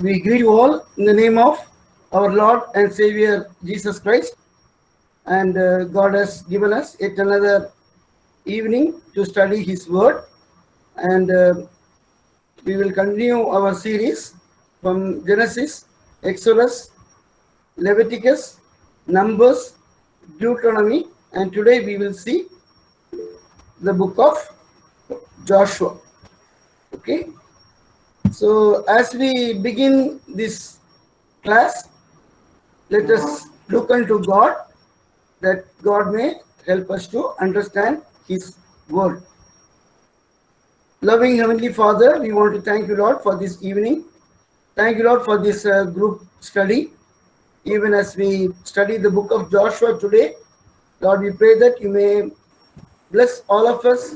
We greet you all in the name of our Lord and Savior Jesus Christ. And God has given us yet another evening to study His Word. And we will continue our series from Genesis, Exodus, Leviticus, Numbers, Deuteronomy. And today we will see the book of Joshua. Okay. So as we begin this class, let us look unto God, that God may help us to understand His word. Loving Heavenly Father, we want to thank you, Lord, for this evening. Thank you, Lord, for this group study. Even as we study the book of Joshua today, Lord, we pray that you may bless all of us,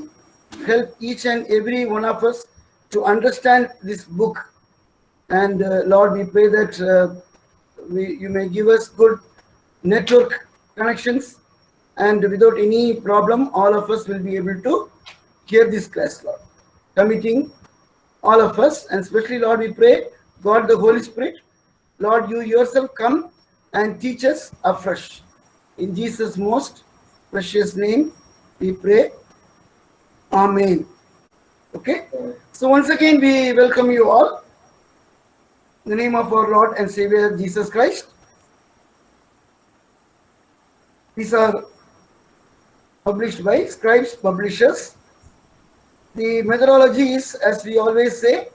help each and every one of us to understand this book. And Lord, we pray that you may give us good network connections, and without any problem, all of us will be able to hear this class, Lord. Committing all of us, and especially, Lord, we pray, God the Holy Spirit, Lord, you yourself come and teach us afresh. In Jesus' most precious name, we pray. Amen. Okay. So once again, we welcome you all in the name of our Lord and Savior Jesus Christ. These are published by Scribes Publishers. The methodology is, as we always say,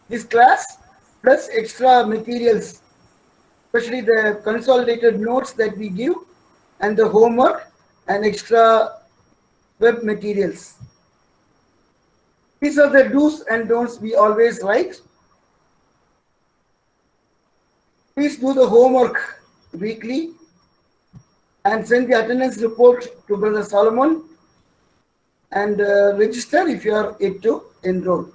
this class plus extra materials, especially the consolidated notes that we give and the homework and extra web materials. These are the do's and don'ts we always write. Please do the homework weekly and send the attendance report to Brother Solomon, and register if you are yet to enroll.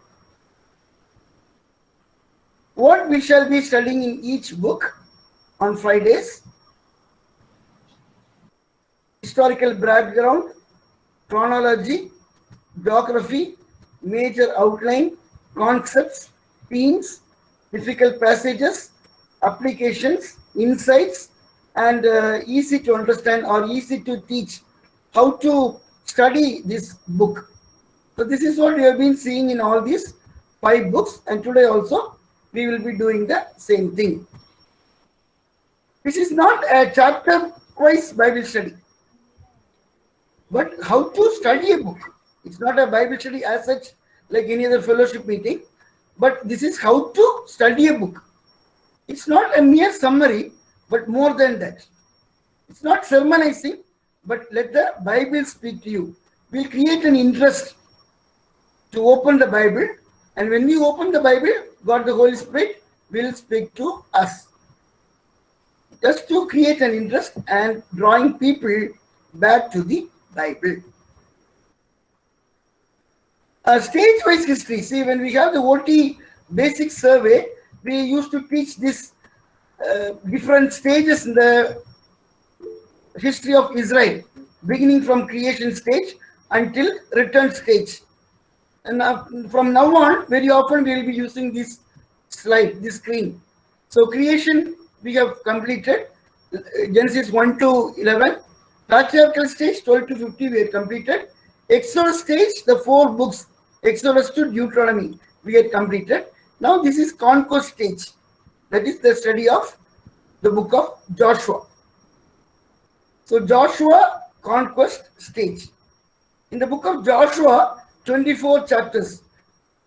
What we shall be studying in each book on Fridays: historical background, chronology, geography, major outline, concepts, themes, difficult passages, applications, insights, and easy to understand or easy to teach how to study this book. So this is what we have been seeing in all these 5 books, and today also we will be doing the same thing. This is not a chapter-wise Bible study, but how to study a book. It's not a Bible study as such like any other fellowship meeting, but this is how to study a book. It's not a mere summary, but more than that. It's not sermonizing, but let the Bible speak to you. We'll create an interest to open the Bible, and when we open the Bible, God the Holy Spirit will speak to us. Just to create an interest and drawing people back to the Bible. Stage-wise history. See, when we have the OT basic survey, we used to teach this different stages in the history of Israel, beginning from creation stage until return stage. And from now on, very often we will be using this slide, this screen. So creation we have completed, Genesis 1 to 11. Patriarchal stage 12 to 50 we have completed. Exodus stage, the 4 books, Exodus to Deuteronomy, we had completed. Now this is conquest stage. That is the study of the book of Joshua. So Joshua, conquest stage. In the book of Joshua, 24 chapters.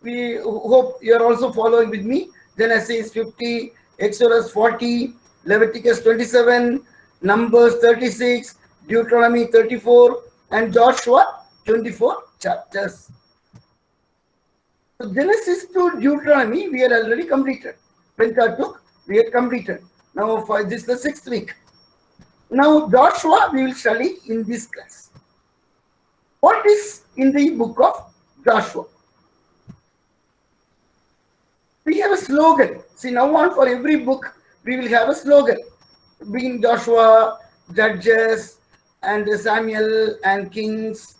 We hope you are also following with me. Genesis 50, Exodus 40, Leviticus 27, Numbers 36, Deuteronomy 34, and Joshua 24 chapters. So Genesis to Deuteronomy we had already completed. Pentateuch we had completed. Now for this is the 6th week. Now Joshua we will study in this class. What is in the book of Joshua? We have a slogan. See, now on for every book we will have a slogan. Being Joshua, Judges, and Samuel, and Kings,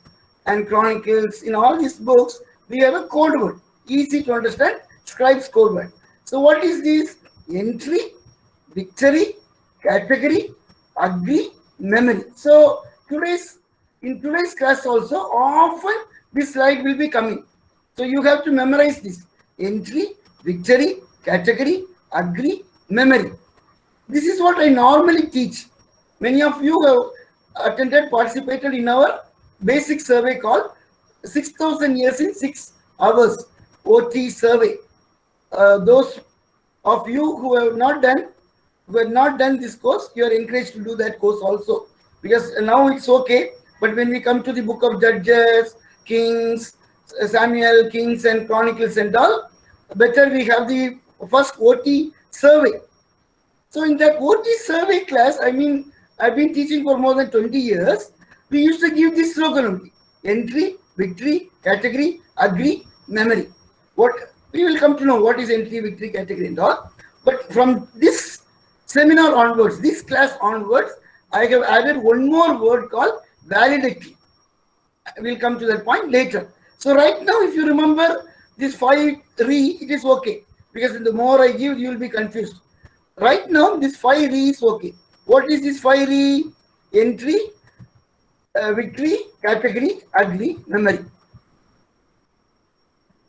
and Chronicles. In all these books we have a code word, easy to understand, Scribes code word. So what is this? entry, victory, category, agree, memory. So in today's class also often this slide will be coming. So you have to memorize this: entry, victory, category, agree, memory. This is what I normally teach. Many of you have participated in our basic survey called 6,000 years in 6 hours OT survey. Those of you who have not done this course, you are encouraged to do that course also, because now it's okay. But when we come to the book of Judges, Kings, Samuel, Kings and Chronicles and all, better we have the first OT survey. So in that OT survey class, I mean, I've been teaching for more than 20 years. We used to give this slogan only: entry, victory, category, agree, memory. What we will come to know what is entry, victory, category and all. But from this seminar onwards, this class onwards, I have added one more word called validity. We'll come to that point later. So right now, if you remember this 5 re, it is okay, because the more I give, you will be confused. Right now, this 5 re is okay. What is this 5 re? Entry, victory, category, agree, memory.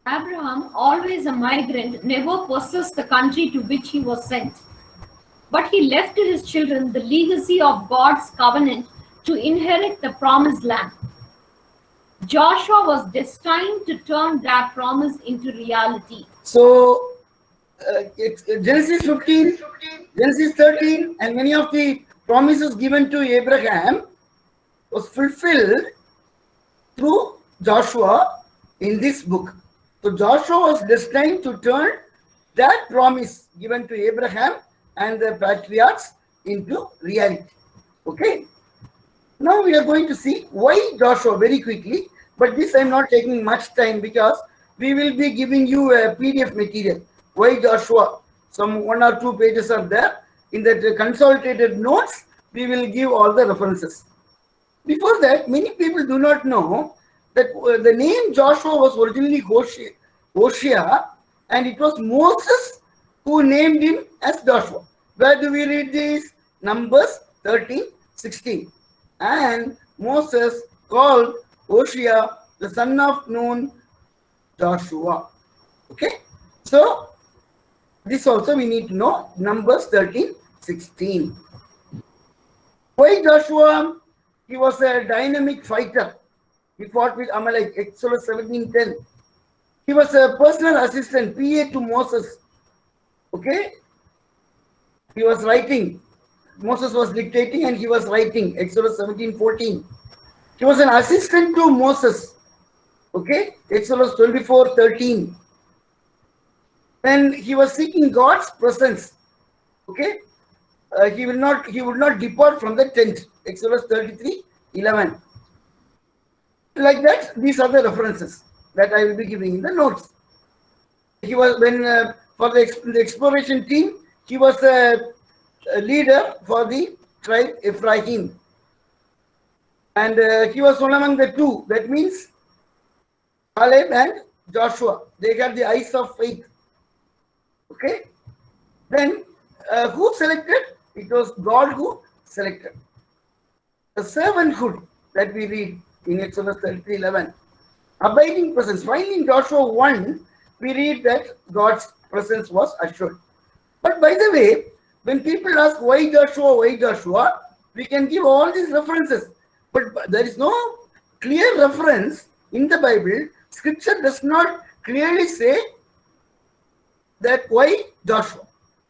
Abraham, always a migrant, never possessed the country to which he was sent. But he left to his children the legacy of God's covenant to inherit the promised land. Joshua was destined to turn that promise into reality. So, Genesis 15, Genesis 13, and many of the promises given to Abraham was fulfilled through Joshua in this book. So Joshua was destined to turn that promise given to Abraham and the patriarchs into reality. Okay. Now we are going to see why Joshua very quickly, but this I'm not taking much time because we will be giving you a PDF material. Why Joshua? Some 1 or 2 pages are there. In that consolidated notes, we will give all the references. Before that, many people do not know that the name Joshua was originally Hoshea, and it was Moses who named him as Joshua. Where do we read this? Numbers 13:16. And Moses called Hoshea the son of Nun Joshua. Okay, so this also we need to know. Numbers 13:16. Why Joshua? He was a dynamic fighter. He fought with Amalek, Exodus 17:10. He was a personal assistant, PA to Moses. Okay? He was writing. Moses was dictating and he was writing, Exodus 17:14. He was an assistant to Moses. Okay? Exodus 24:13. When he was seeking God's presence. Okay? He would not depart from the tent. Exodus 33:11. Like that, these are the references that I will be giving in the notes. He was for the exploration team, he was a leader for the tribe Ephraim, and he was one among the two. That means Caleb and Joshua. They got the eyes of faith. Okay. Then who selected? It was God who selected. The servanthood that we read in Exodus 33:11. Abiding presence. Finally, in Joshua 1, we read that God's presence was assured. But by the way, when people ask why Joshua, we can give all these references. But there is no clear reference in the Bible. Scripture does not clearly say that why Joshua.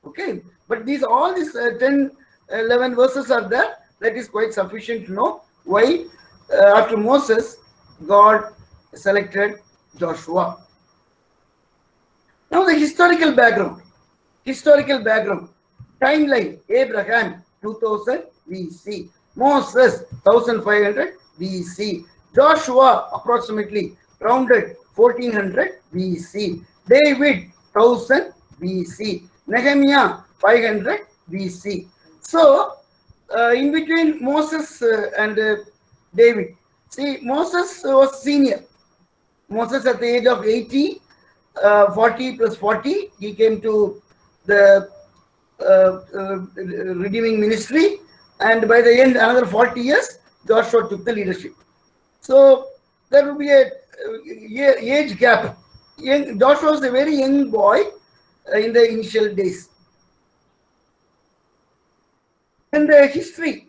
Okay. But all these 10, 11 verses are there. That is quite sufficient to know why after Moses, God selected Joshua. Now the historical background. Timeline: Abraham 2000 BC, Moses 1500 BC, Joshua approximately rounded 1400 BC, David 1000 BC, Nehemiah 500 BC. So in between Moses and David, see, Moses was senior. Moses at the age of 80, 40 plus 40, he came to the redeeming ministry, and by the end, another 40 years, Joshua took the leadership. So there will be a age gap. Joshua was a very young boy in the initial days. In the history,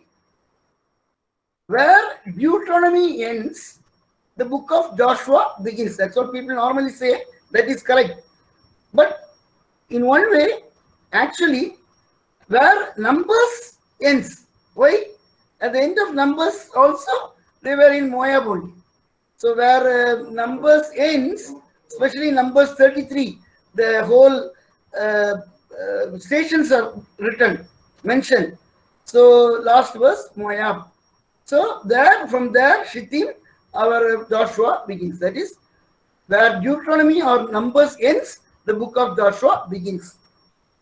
where Deuteronomy ends, the book of Joshua begins. That's what people normally say. That is correct. But in one way, actually, where Numbers ends. Why? At the end of Numbers also, they were in Moab only. So where Numbers ends, especially Numbers 33, the whole stations are written, mentioned. So last verse, Moab. So there, from there, Shittim, our Joshua begins. That is, where Deuteronomy or Numbers ends, the book of Joshua begins.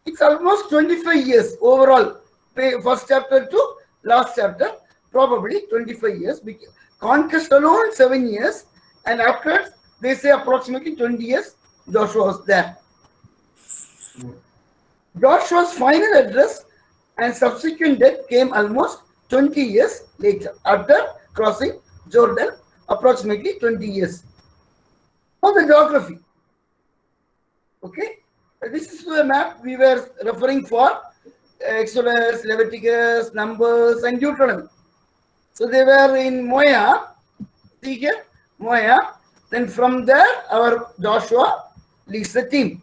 It's almost 25 years overall, first chapter to last chapter, probably 25 years. Conquest alone 7 years, and afterwards they say approximately 20 years Joshua was there. Joshua's final address and subsequent death came almost 20 years later, after crossing Jordan, approximately 20 years. Now the geography. Okay, this is the map we were referring for: Exodus, Leviticus, Numbers, and Deuteronomy. So they were in Moab. See here, Moab. Then from there, our Joshua leads the team.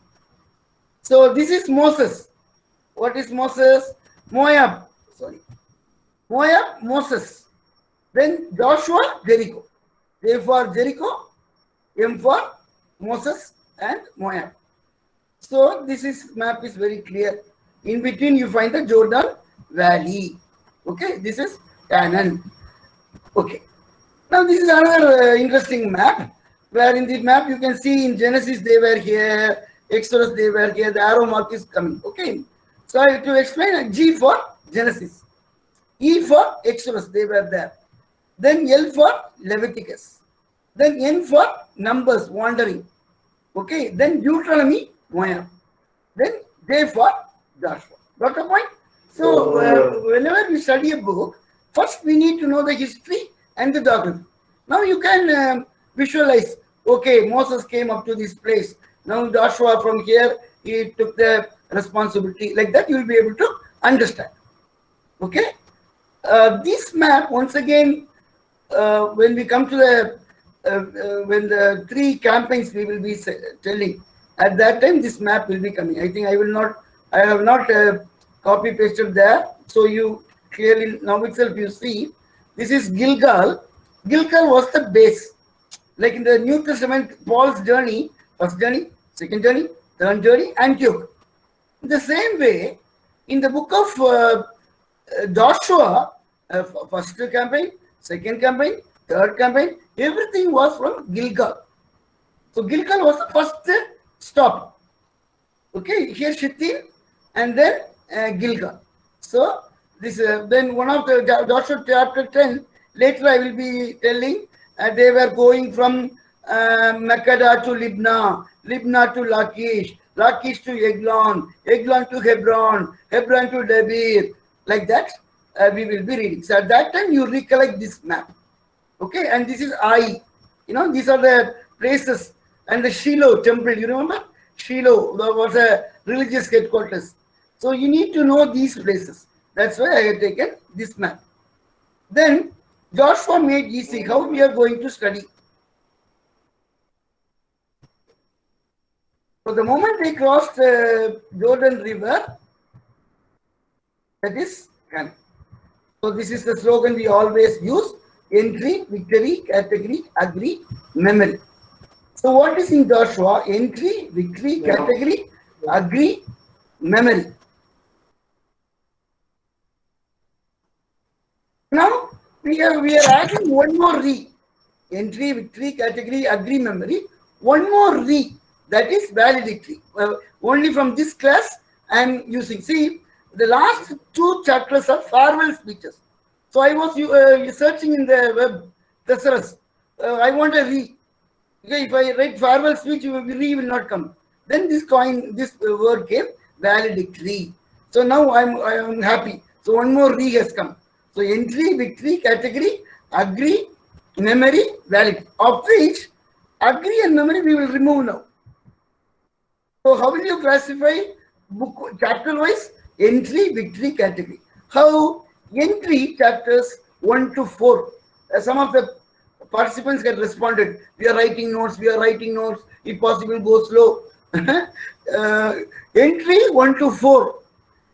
So this is Moses. What is Moses? Moab. Sorry. Moab, Moses. Then Joshua, Jericho. J for Jericho, M for Moses and Moab. So this map is very clear. In between you find the Jordan Valley. Okay, this is Canaan. Okay. Now this is another interesting map, where in the map you can see in Genesis they were here, Exodus they were here, the arrow mark is coming. Okay. So I have to explain: G for Genesis, E for Exodus, they were there. Then L for Leviticus. Then N for Numbers, wandering. Okay. Then Deuteronomy, Moab. Then J for Joshua. Got the point? So whenever we study a book, first we need to know the history and the geography. Now you can visualize, okay, Moses came up to this place. Now Joshua from here, he took the responsibility. Like that you will be able to understand. Okay. This map, once again, when we come to the when the 3 campaigns we will be telling, at that time this map will be coming. I think I have not copy pasted there, so you clearly now itself you see this is Gilgal. Gilgal was the base, like in the New Testament, Paul's journey, first journey, second journey, third journey, Antioch. In the same way, in the book of Joshua, first campaign, second campaign, third campaign, everything was from Gilgal. So Gilgal was the first stop. Okay, here Shittim and then Gilgal. So this then one of the Joshua chapter 10. Later I will be telling they were going from Makkedah to Libnah, Libnah to Lachish, Lachish to Eglon, Eglon to Hebron, Hebron to Debir. Like that we will be reading. So at that time you recollect this map. Okay, and this is Ai. These are the places. And the Shiloh temple, you remember? Shiloh was a religious headquarters. So you need to know these places. That's why I have taken this map. Then Joshua made easy how we are going to study. So the moment they crossed Jordan River, that is Canaan. So this is the slogan we always use: entry, victory, category, agree, memory. So what is in Joshua? Entry, victory, category, agree, memory. Now we are adding one more re. Entry, victory, category, agree, memory. One more re, that is valedictory. Only from this class I am using. See, the last 2 chapters are farewell speeches. So I was searching in the web, thesaurus. I want a re. Okay, if I write farewell speech, re will not come. Then this word came, valedictory. So now I'm happy. So one more re has come. So entry, victory, category, agree, memory, validity. Of which agree and memory we will remove now. So how will you classify book chapter wise? Entry, victory, category. How? Entry chapters 1 to 4. Some of the participants get responded. We are writing notes. We are writing notes. If possible, go slow. Entry 1 to 4.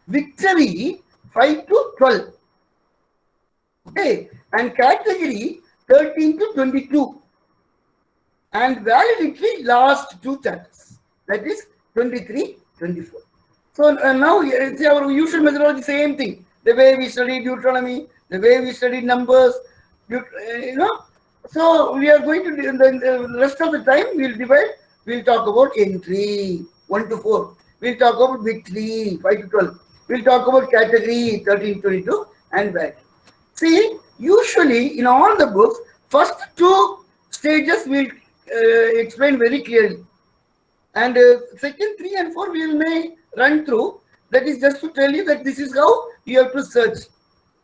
Victory 5 to 12. Okay. And category 13 to 22. And validity last 2 chapters. That is 23, 24. So now see our usual methodology, same thing. The way we study Deuteronomy, the way we study Numbers, you know. So we are going to, the rest of the time we'll divide. We'll talk about entry 1 to 4. We'll talk about victory 5 to 12. We'll talk about category 13, 22 and validity. See, usually in all the books, first 2 stages will explain very clearly. And second 3 and 4 we may run through. That is just to tell you that this is how you have to search.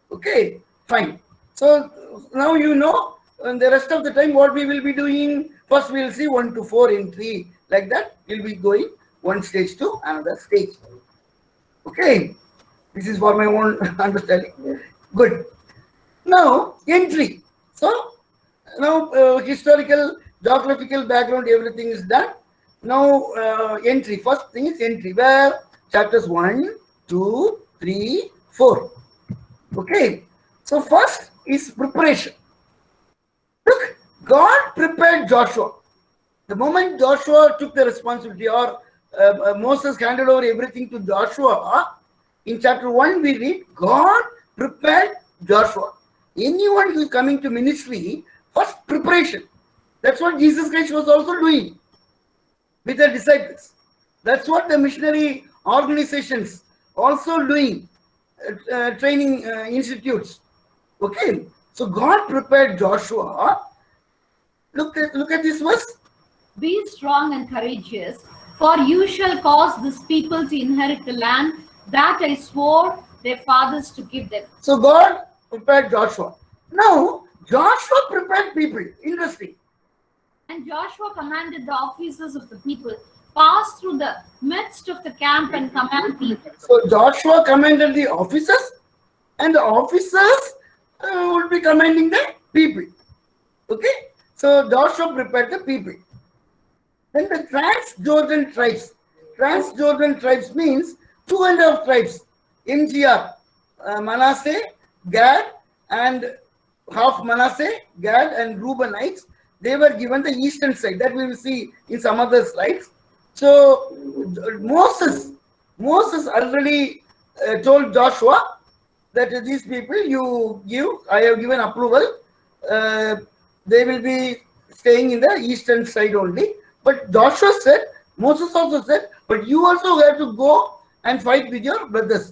Okay, fine. So now you know the rest of the time what we will be doing. First we will see 1 to 4 entry. Like that we'll be going one stage to another stage. Okay, this is for my own understanding. Good. Now entry. So now historical, geographical background, everything is done. Now entry. First thing is entry, where chapters 1, 2, 3, 4. Okay. So first is preparation. Look, God prepared Joshua. The moment Joshua took the responsibility, or Moses handed over everything to Joshua, in chapter 1 we read, God prepared Joshua. Anyone who is coming to ministry, first preparation. That's what Jesus Christ was also doing with the disciples. That's what the missionary organizations also doing, training institutes. Okay, so God prepared Joshua. Look at this verse. Be strong and courageous, for you shall cause this people to inherit the land that I swore their fathers to give them. So God prepared Joshua. Now Joshua prepared people. Interesting. And Joshua commanded the officers of the people, pass through the midst of the camp and command people. So Joshua commanded the officers, and the officers would be commanding the people. Okay. So Joshua prepared the people. Then the Trans-Jordan tribes. Trans-Jordan tribes means 2.5 tribes. MGR, Manasseh, Gad, and half Manasseh, Gad, and Reubenites. They were given the eastern side. That we will see in some other slides. So Moses already told Joshua that these people you give, I have given approval. They will be staying in the eastern side only. But Joshua said, Moses also said, but you also have to go and fight with your brothers.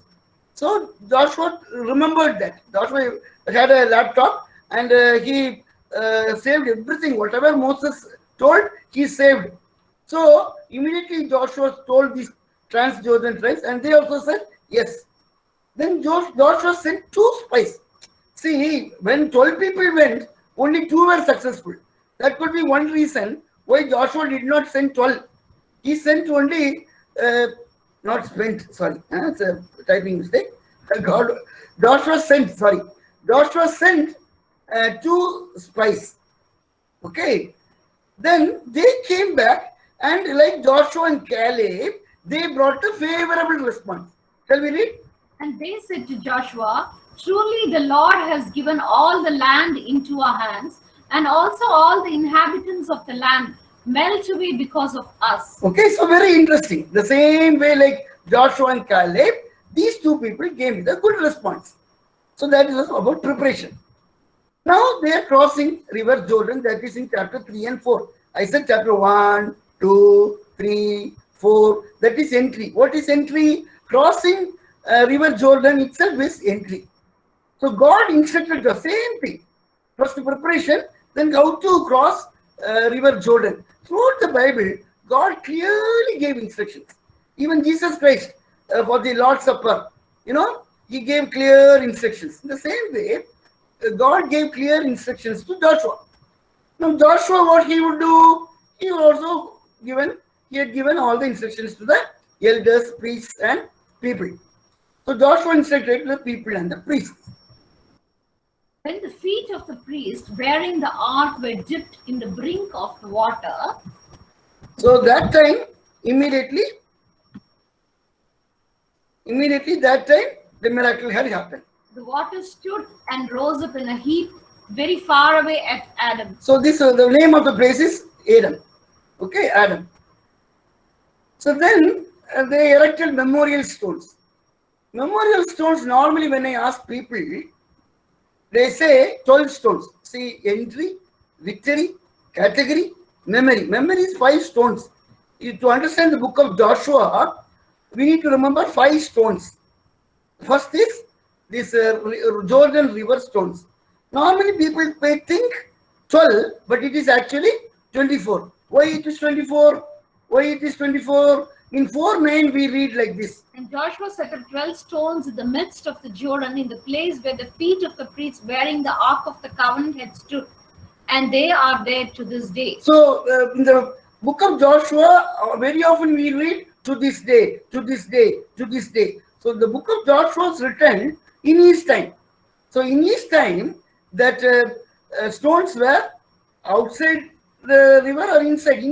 So Joshua remembered that. Joshua had a laptop and he saved everything. Whatever Moses told, he saved. So immediately Joshua told these Trans-Jordan tribes, and they also said yes. Then Joshua sent 2 spies. See, when 12 people went, only 2 were successful. That could be one reason why Joshua did not send 12. He sent only, not spent, sorry, it's a typing mistake. Joshua sent 2 spies. Okay. Then they came back, and like Joshua and Caleb, they brought a favorable response. Shall we read? And they said to Joshua, truly the Lord has given all the land into our hands, and also all the inhabitants of the land melt away because of us. Okay, so very interesting. The same way like Joshua and Caleb, these 2 people came with a good response. So that is about preparation. Now they are crossing river Jordan, that is in chapter 3 and 4. I said chapter 1, 2, 3, 4, that is entry. What is entry? Crossing river Jordan itself is entry. So God instructed the same thing. First preparation, then how to cross river Jordan. Throughout the Bible, God clearly gave instructions. Even Jesus Christ for the Lord's Supper, He gave clear instructions. In the same way, God gave clear instructions to Joshua. Now, Joshua, what he would do, he also had given all the instructions to the elders, priests, and people. So Joshua instructed the people and the priests. When the feet of the priest bearing the ark were dipped in the brink of the water, So that time, immediately that time, the miracle had happened. the water stood and rose up in a heap very far away at Adam. So this the name of the place is Adam. Okay, Adam. So then they erected memorial stones. Memorial stones, normally when I ask people, they say 12 stones. See, entry, victory, category, memory. Memory is 5 stones. To understand the book of Joshua, we need to remember 5 stones. First is this Jordan River stones. Normally people may think 12, but it is actually 24. Why it is 24? Why it is 24? In 4:9 we read like this. And Joshua set up 12 stones in the midst of the Jordan, in the place where the feet of the priests bearing the ark of the covenant had stood, and they are there to this day. So in the book of Joshua, very often we read to this day, to this day, to this day. So the book of Joshua was written in his time. So in his time, that stones were outside the river or inside,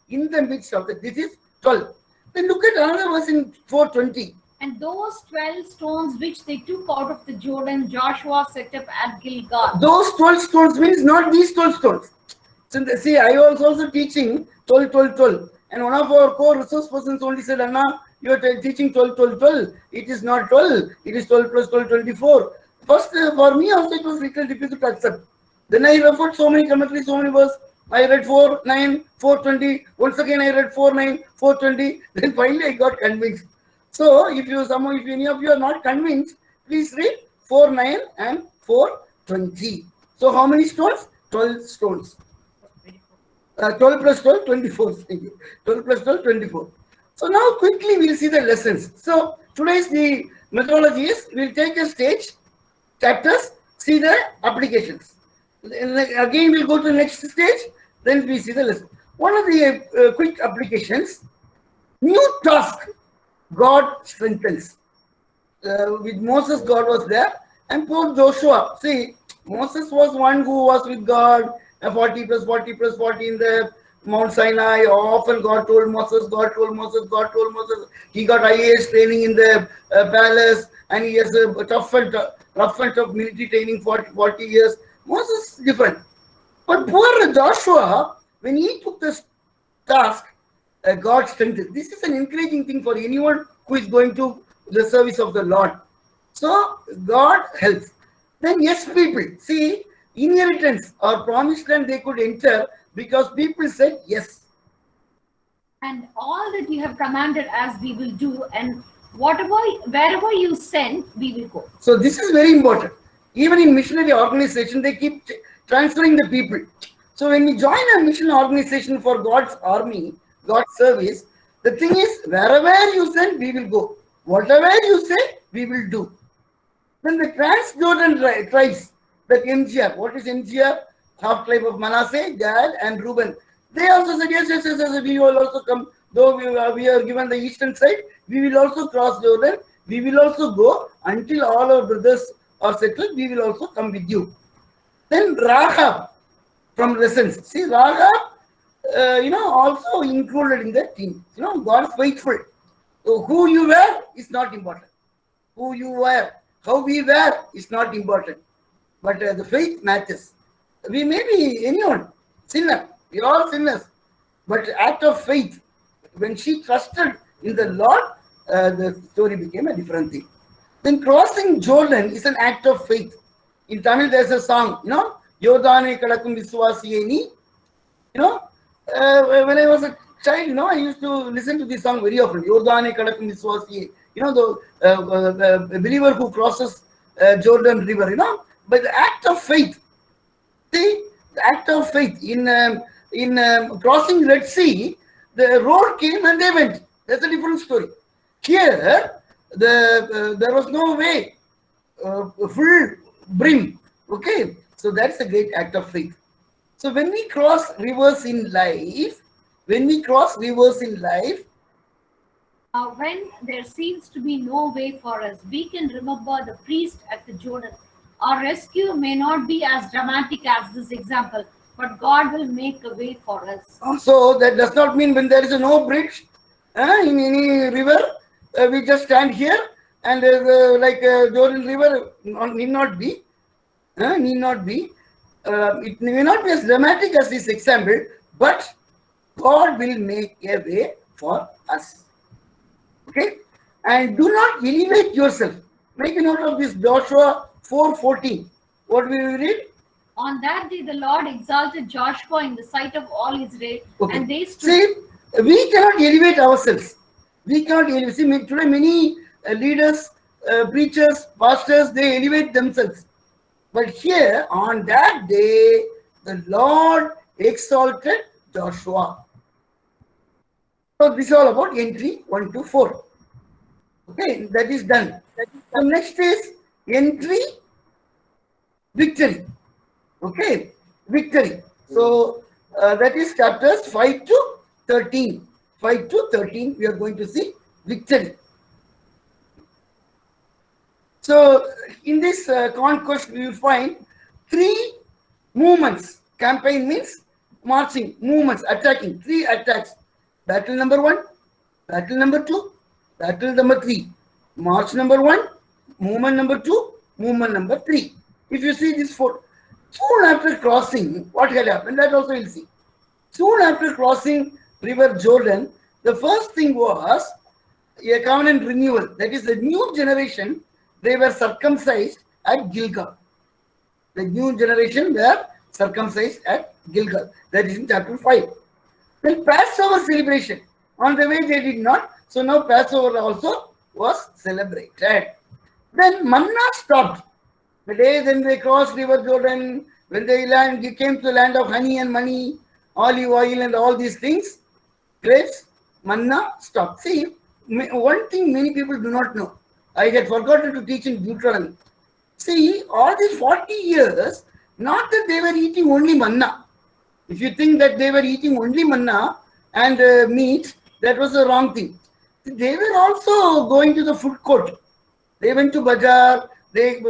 in the midst of it. This is 12. Then look at another verse in 4:20. And those 12 stones which they took out of the Jordan, Joshua set up at Gilgal. Those 12 stones means not these 12 stones. So see, I was also teaching 12, 12, 12. And one of our core resource persons only said, Anna, you are teaching 12, 12, 12. It is not 12. It is 12 plus 12, 24. First, for me also it was little difficult to accept. Then I referred so many commentaries, so many verses. I read 4, 9, 4:20. Once again, I read 4, 9, 4:20. Then finally, I got convinced. So, if any of you are not convinced, please read 4, 9 and 4:20. So, how many stones? 12 stones. 12 plus 12, 24. 12 plus 12, 24. So, now quickly we'll see the lessons. So, today's the methodology is we'll take a stage, chapters, see the applications. Again, we'll go to the next stage, then we see the lesson. One of the quick applications, new task, God strengthens. With Moses, God was there, and poor Joshua. See, Moses was one who was with God, 40 plus 40 plus 40 in the Mount Sinai. Often God told Moses, God told Moses, God told Moses. He got IAS training in the palace, and he has a rough and tough military training for 40 years. Moses is different. But poor Joshua, when he took this task, God strengthened. This is an encouraging thing for anyone who is going to the service of the Lord. So God helps. Then yes, people, see, inheritance or promised land they could enter because people said yes. And all that you have commanded us we will do, and wherever you send, we will go. So this is very important. Even in missionary organization, they keep transferring the people. So when we join a mission organization for God's army, God's service, the thing is, wherever you send, we will go. Whatever you say, we will do. Then the Transjordan tribes, that MGR, what is MGR? Half tribe of Manasseh, Gad, and Reuben. They also said, yes, we will also come. Though we are given the eastern side, we will also cross Jordan. We will also go until all our brothers are settled. We will also come with you. Then Rahab from lessons. See, Rahab, also included in the team. God is faithful. So who you were is not important. Who you were, how we were is not important. But the faith matters. We may be anyone, sinner. We are all sinners. But act of faith, when she trusted in the Lord, the story became a different thing. Then crossing Jordan is an act of faith. In Tamil, there's a song, Yodane Kadakum Viswasiyeni. When I was a child, I used to listen to this song very often. Yodane Kadakum Viswasiyeni. The believer who crosses Jordan River, But the act of faith, see, the act of faith in crossing Red Sea, the road came and they went. That's a different story. Here, there was no way, full brim. Okay, so that's a great act of faith. So when we cross rivers in life, when we cross rivers in life, When there seems to be no way for us, we can remember the priest at the Jordan. Our rescue may not be as dramatic as this example, but God will make a way for us. so that does not mean when there is no bridge in any river, we just stand here and like Jordan River need not be, need not be. It may not be as dramatic as this example, but God will make a way for us. Okay, and do not elevate yourself. Make a note of this, Joshua 4:14. What will we read? On that day, the Lord exalted Joshua in the sight of all Israel, Okay. and they stood. See, we cannot elevate ourselves. We cannot elevate. See, today many leaders, preachers, pastors, they elevate themselves. But here, on that day, the Lord exalted Joshua. So this is all about entry 1 to 4. Okay, that is done. So next is entry, victory. Okay, victory. So that is chapters 5 to 13. 5 to 13, we are going to see victory. So in this conquest, we will find 3 movements. Campaign means marching, movements, attacking, 3 attacks. Battle number 1, battle number 2, battle number 3. March number 1, movement number 2, movement number 3. If you see this 4, soon after crossing, what had happened, that also you'll see. Soon after crossing River Jordan, the first thing was a covenant renewal. That is the new generation, they were circumcised at Gilgal. The new generation were circumcised at Gilgal. That is in chapter 5. Then Passover celebration. On the way they did not. So now Passover also was celebrated. Then manna stopped. The day then they crossed River Jordan, when they came to the land of honey and money, olive oil and all these things, grapes, manna stopped. See, one thing many people do not know. I had forgotten to teach in Deuteronomy. See, all these 40 years, not that they were eating only manna. If you think that they were eating only manna and meat, that was the wrong thing. They were also going to the food court. They went to Bazaar, they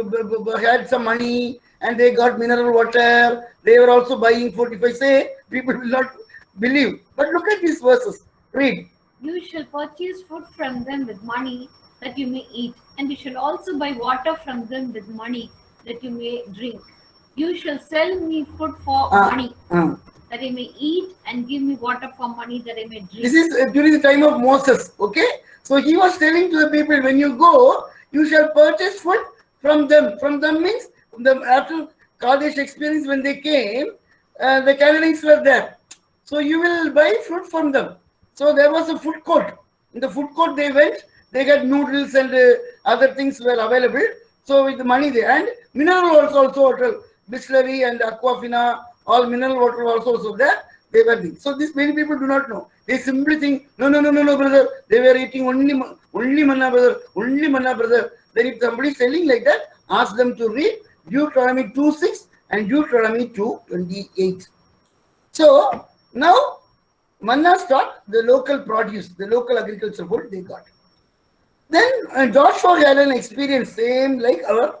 had some money and they got mineral water. They were also buying food. If I say, people will not believe. But look at these verses. Read. You shall purchase food from them with money that you may eat, and you shall also buy water from them with money that you may drink. You shall sell me food for money that I may eat, and give me water for money that I may drink. This is during the time of Moses. Okay. So he was telling to the people, when you go, you shall purchase food from them. From them means after Kadesh experience, when they came, the Canaanites were there. So you will buy food from them. So there was a food court. In the food court they went, they got noodles and other things were available. So with the money they, and mineral water also, Bisleri and Aquafina, all mineral water was also there. They were doing. So this many people do not know. They simply think, no, brother. They were eating only manna, brother. Only manna, brother. Then if somebody is telling like that, ask them to read Deuteronomy 2:6 and Deuteronomy 2:28. So now manna stopped, the local produce, the local agriculture food they got. Then Joshua had an experience same like our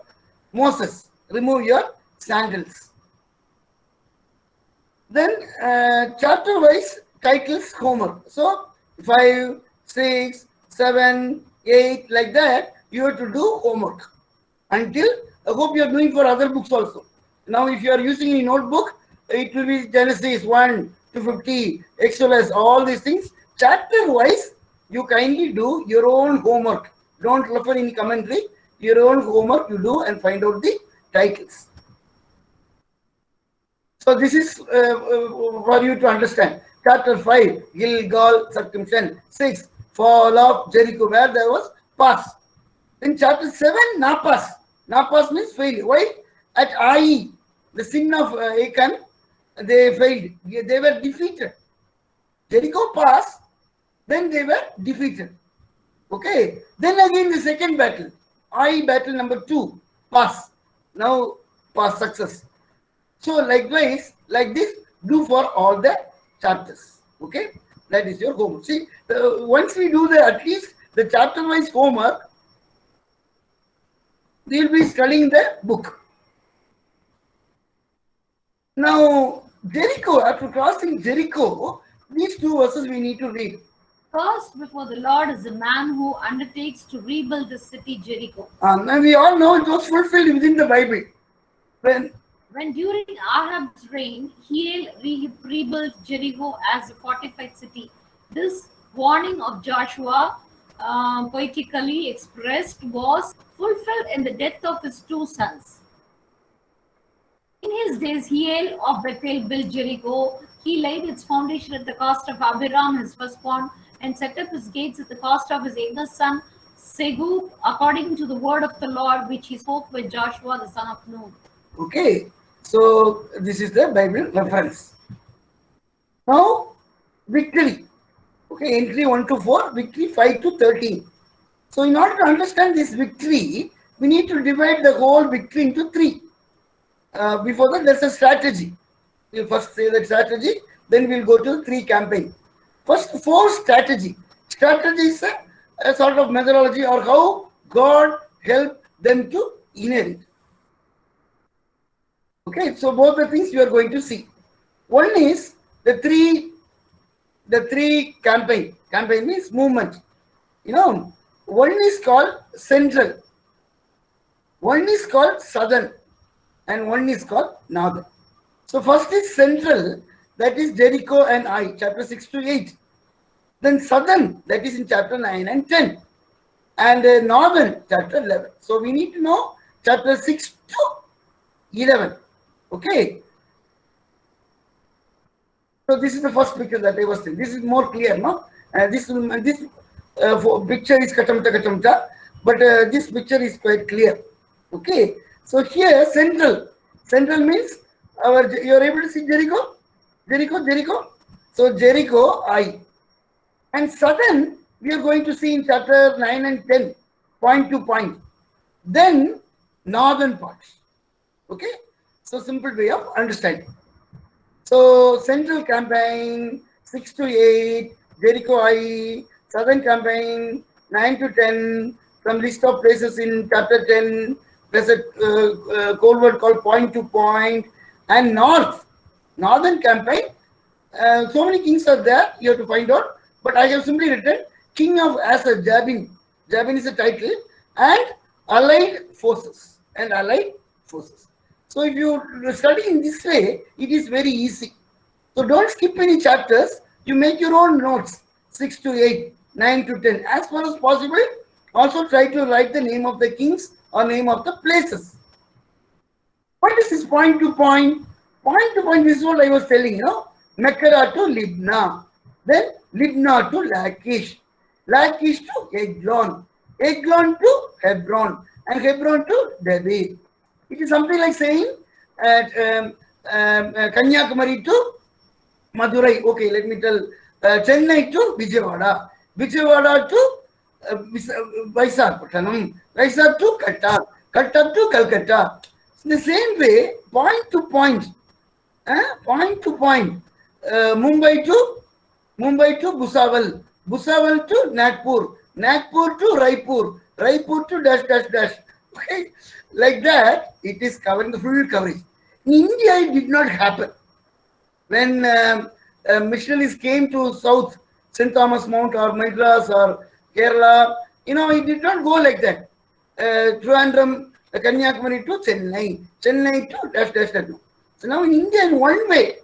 Moses. Remove your sandals. Then chapter-wise titles homework. So 5, 6, 7, 8 like that, you have to do homework. Until, I hope you are doing for other books also. Now if you are using a notebook, it will be Genesis 1 to 50, Exodus, all these things. Chapter-wise, you kindly do your own homework. Don't refer any commentary. Your own homework you do and find out the titles. So this is for you to understand. Chapter 5, Gilgal circumcision. 6, fall of Jericho, where there was pass. In chapter 7, Napas. Napas means failure. Why? At Ai, the sin of Achan, they failed. They were defeated. Jericho passed, then they were defeated. Okay. Then again the second battle, I battle number 2, pass. Now pass, success. So likewise, like this, do for all the chapters. Okay. That is your homework. See, once we do the at least the chapter-wise homework, we will be studying the book. Now, Jericho, after crossing Jericho, these 2 verses we need to read. First before the Lord is a man who undertakes to rebuild the city Jericho. And we all know it was fulfilled within the Bible. When during Ahab's reign, Hiel rebuilt Jericho as a fortified city. This warning of Joshua, poetically expressed, was fulfilled in the death of his 2 sons. In his days, Hiel of Bethel built Jericho. He laid its foundation at the cost of Abiram, his firstborn, and set up his gates at the cost of his youngest son, Segub, according to the word of the Lord, which he spoke with Joshua, the son of Nun. Okay, so this is the Bible reference. Now, victory. Okay, entry 1 to 4, victory 5 to 13. So, in order to understand this victory, we need to divide the whole victory into 3. Before that, there's a strategy. We'll first say the strategy, then we'll go to 3 campaign. First, 4 strategy. Strategy is a sort of methodology or how God helped them to inherit. Okay, so both the things you are going to see. One is the three campaign. Campaign means movement. You know, one is called central, one is called southern, and one is called northern. So first is central, that is Jericho and Ai, chapter 6 to 8. Then southern, that is in chapter 9 and 10. And northern, chapter 11. So we need to know chapter 6 to 11. Okay. So this is the first picture that I was saying. This is more clear, no? This picture is kachamta, but this picture is quite clear. Okay. So here central means you are able to see Jericho. So Jericho, I. And southern, we are going to see in chapter 9 and 10, point to point. Then northern parts. Okay. So simple way of understanding. So central campaign 6 to 8, Jericho I, southern campaign 9 to 10, some list of places in chapter 10, there's a code word called point to point, and northern campaign, so many kings are there, you have to find out, but I have simply written King of Assur, Jabin is a title, and allied forces. So if you study in this way, it is very easy. So don't skip any chapters. You make your own notes, 6 to 8, 9 to 10. As far as possible, also try to write the name of the kings or name of the places. What is this point to point? Point to point, this is what I was telling you. Mekara to Libna. Then Libna to Lachish. Lachish to Eglon. Eglon to Hebron. And Hebron to Debir. It is something like saying Kanyakumari to Madurai. Okay, let me tell. Chennai to Vijayawada. Vijayawada to Visakhapatnam. Vizag to Cuttack. Cuttack to Calcutta. In the same way, point to point. Mumbai to Bhusawal. Bhusawal to Nagpur. Nagpur to Raipur. Raipur to dash dash dash. Okay, like that, it is covering the full coverage. In India, it did not happen. When missionaries came to South, St. Thomas Mount or Madras or Kerala, it did not go like that. Trivandrum, Kanyakumari to Chennai to dash dash dash. So now in India, in one way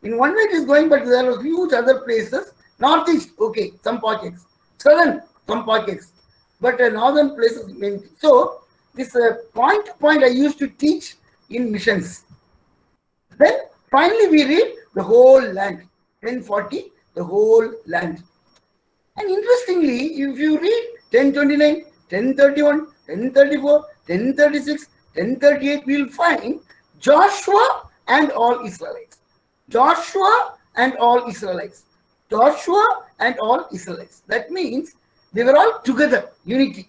it is going, but there are huge other places. Northeast, okay, some pockets. Southern, some pockets. But northern places, mainly. So this point to point I used to teach in missions. Then finally we read the whole land, 1040, the whole land. And interestingly, if you read 1029, 1031, 1034, 1036, 1038, we will find Joshua and all Israelites. Joshua and all Israelites. Joshua and all Israelites. That means They were all together, unity.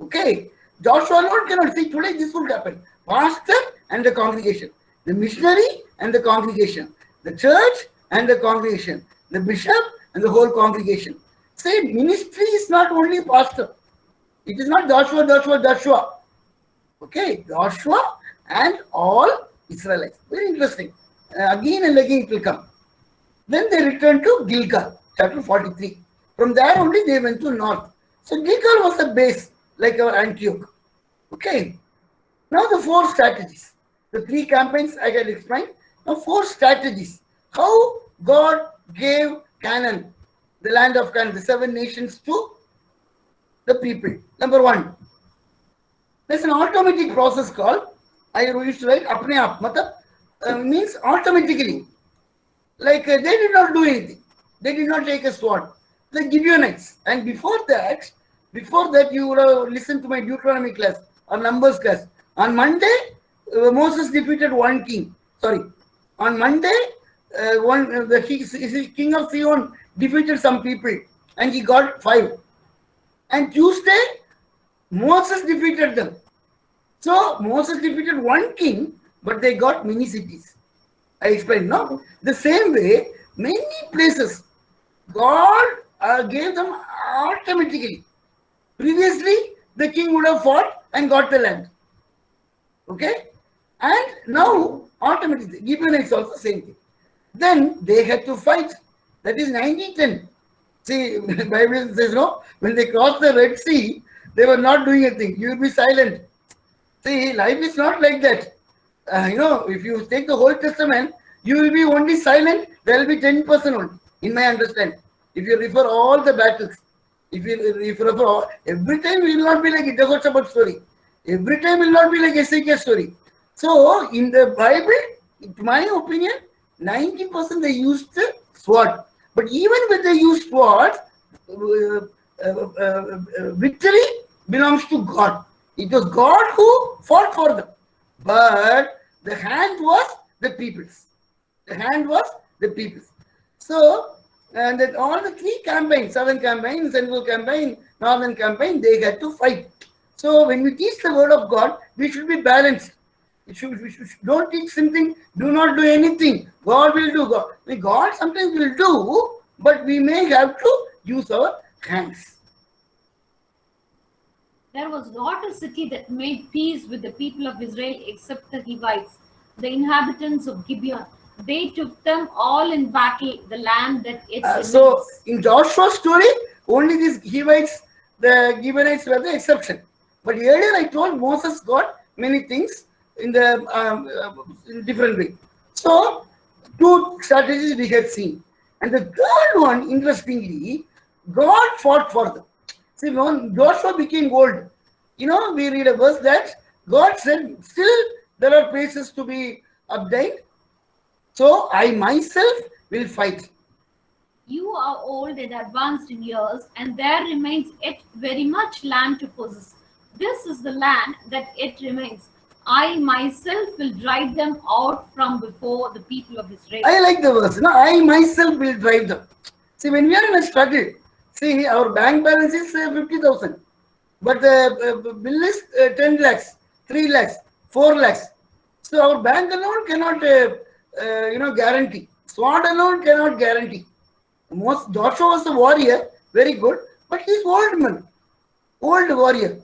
Okay. Joshua alone cannot see today this will happen. Pastor and the congregation, the missionary and the congregation, the church and the congregation, the bishop and the whole congregation. Say ministry is not only pastor. It is not Joshua. Okay, Joshua and all Israelites. Very interesting. Again and again it will come. Then they returned to Gilgal, chapter 43. From there only they went to north. So Gilgal was the base, like our Antioch. Okay. Now the 4 strategies. The 3 campaigns I can explain. Now 4 strategies. How God gave Canaan, the land of Canaan, the 7 nations to the people. Number 1. There's an automatic process called, I used to write apne aap, means automatically. Like they did not do anything. They did not take a sword. The Gibeonites. And before that you would have listened to my Deuteronomy class or Numbers class. On Monday, Moses defeated one king. Sorry. On Monday, the king of Sion defeated some people and he got 5. And Tuesday, Moses defeated them. So Moses defeated one king, but they got many cities. I explained, no? The same way, many places, God gave them automatically. Previously, the king would have fought and got the land. Okay? And now, automatically, Gibeonites also same thing. Then they had to fight. That is 90-10. See, the Bible says, no, when they crossed the Red Sea, they were not doing anything. You will be silent. See, life is not like that. If you take the whole Testament, you will be only silent. There will be 10% only, in my understanding. If you refer all the battles, if you refer all, every time will not be like a Jehoshaphat story. Every time will not be like Ezekiel story. So, in the Bible, in my opinion, 90% they used the sword. But even when they used sword, victory belongs to God. It was God who fought for them. But the hand was the people's. The hand was the people's. So, and that all the 3 campaigns, southern campaign, central campaign, northern campaign, they had to fight. So, when we teach the word of God, we should be balanced. We should don't teach something, do not do anything. God will do. God sometimes will do, but we may have to use our hands. There was not a city that made peace with the people of Israel except the Hivites, the inhabitants of Gibeon. They took them all in battle, the land that it remains. So, in Joshua's story, only these Hivites, the Gibeonites were the exception. But earlier I told Moses got many things in the in different way. So, 2 strategies we have seen. And the third one, interestingly, God fought for them. See, when Joshua became old, we read a verse that God said, still there are places to be obtained. So I myself will fight. You are old and advanced in years, and there remains yet very much land to possess. This is the land that it remains. I myself will drive them out from before the people of Israel. I like the verse. I myself will drive them. See, when we are in a struggle, see, our bank balance is 50,000. But the bill is 10 lakhs, 3 lakhs, 4 lakhs. So our bank alone cannot, guarantee. Sword alone cannot guarantee. Joshua was a warrior, very good, but he's old man, old warrior.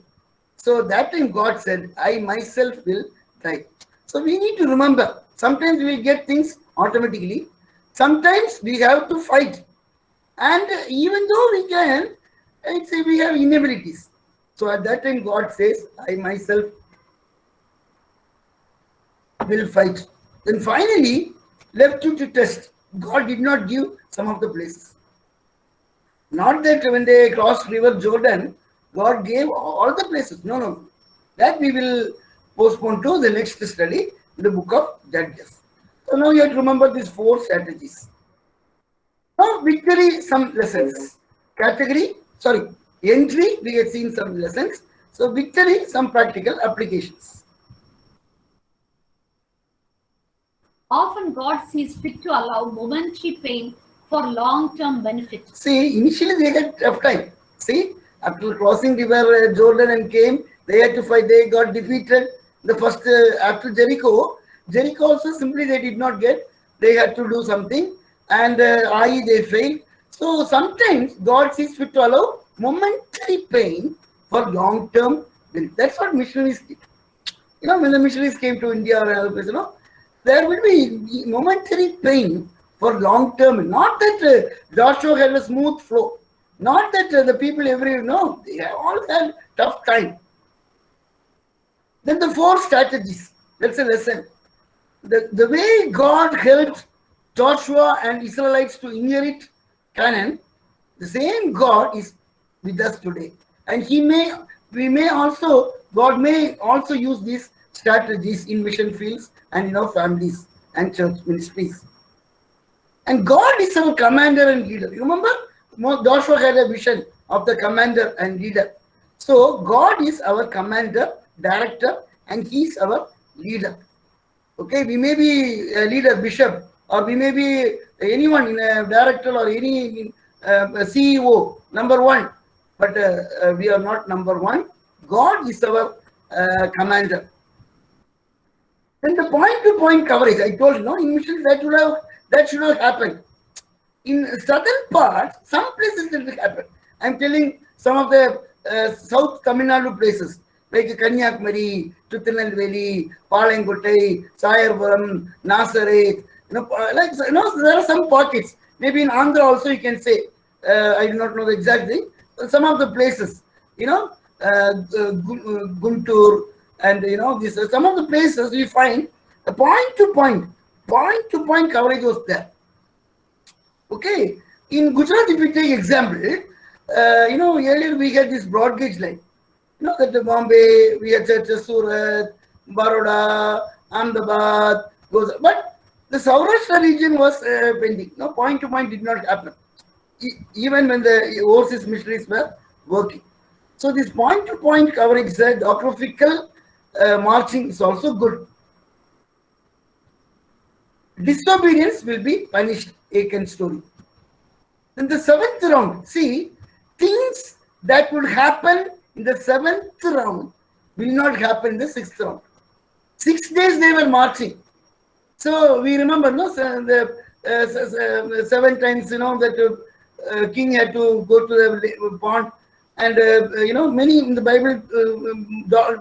So that time God said, I myself will drive. So we need to remember, sometimes we get things automatically. Sometimes we have to fight. And even though we can, we have inabilities. So at that time God says, I myself will fight. Then finally, left you to test. God did not give some of the places. Not that when they crossed River Jordan, God gave all the places. No. That we will postpone to the next study, the book of Judges. So now you have to remember these 4 strategies. Now victory, some lessons. Entry, we have seen some lessons. So victory, some practical applications. Often God sees fit to allow momentary pain for long-term benefit. See, initially they had tough time. See, After crossing river Jordan and came, they had to fight. They got defeated. The first after Jericho, Jericho also simply they did not get. They had to do something, and i.e. they failed. So sometimes God sees fit to allow momentary pain for long-term benefit. That's what missionaries did. When the missionaries came to India or other place, there will be momentary pain for long term. Not that Joshua had a smooth flow. Not that the people they all had tough time. Then the 4 strategies. That's a lesson. The way God helped Joshua and Israelites to inherit Canaan, the same God is with us today. And God may also use these strategies in mission fields and in our families and church ministries. And God is our commander and leader. You remember? Joshua had a vision of the commander and leader. So God is our commander, director, and He is our leader. Okay, we may be a leader, bishop, or we may be anyone in a director or any CEO, number 1. But we are not number 1. God is our commander. Then the point-to-point coverage, I told you, in missions that should have happened. In southern parts, some places it will happen. I'm telling some of the South Tamil Nadu places like Kanyakumari, Chuttinalveli, Palanguttai, Sayarpuram, Nazareth. There are some pockets. Maybe in Andhra also you can say. I do not know the exact thing. Some of the places, Guntur, and some of the places we find the point-to-point coverage was there. Okay, in Gujarat, if we take example, earlier we had this broad gauge line. That the Bombay, we had Surat, Baroda, Ahmedabad, but the Saurashtra region was pending. Point-to-point did not happen, even when the overseas missionaries were working. So this point-to-point coverage, geographical marching is also good. Disobedience will be punished. Achan story. Then the 7th round. See, things that would happen in the 7th round will not happen in the 6th round. 6 days they were marching. So we remember, the 7 times, that king had to go to the pond, and many in the Bible,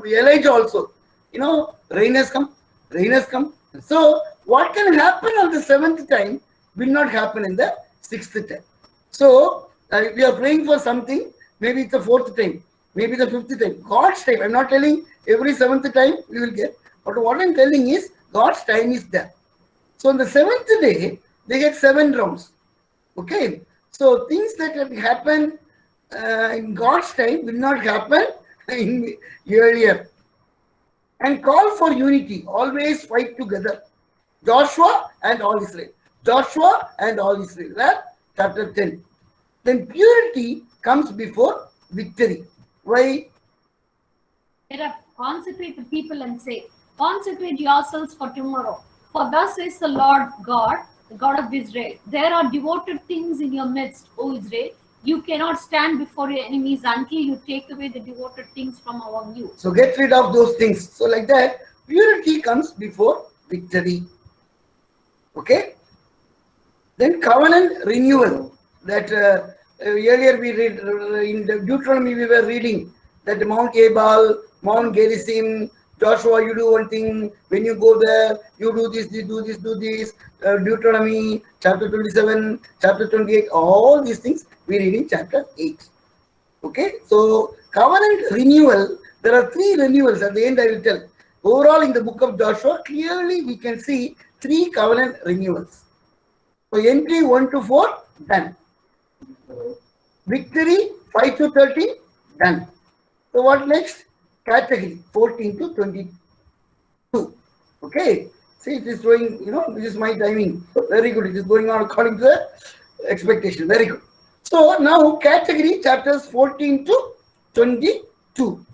Elijah also, rain has come. So what can happen on the 7th time will not happen in the 6th time. So we are praying for something, maybe it's the 4th time, maybe the 5th time. God's time. I'm not telling every 7th time we will get, but what I'm telling is God's time is there. So on the 7th day, they get 7 rounds. Okay. So things that have happened in God's time will not happen in earlier. And call for unity. Always fight together. Joshua and all Israel. Joshua and all Israel. Chapter 10. Then purity comes before victory. Why? Consecrate the people and say, consecrate yourselves for tomorrow. For thus says the Lord God, the God of Israel. There are devoted things in your midst, O Israel. You cannot stand before your enemies until you take away the devoted things from among you. So get rid of those things. So like that, purity comes before victory. Okay. Then covenant renewal. That earlier we read in the Deuteronomy we were reading that Mount Ebal, Mount Gerizim, Joshua, you do one thing. When you go there, you do this, do this. Deuteronomy chapter 27, chapter 28, all these things we read in chapter 8. Okay, so covenant renewal, there are 3 renewals. At the end I will tell. Overall in the book of Joshua, clearly we can see 3 covenant renewals. So entry 1 to 4, done. Victory 5 to 13, done. So what next? Category 14 to 22. Okay. See, it is going, this is my timing. Very good. It is going on according to the expectation. Very good. So now category chapters 14 to 22. So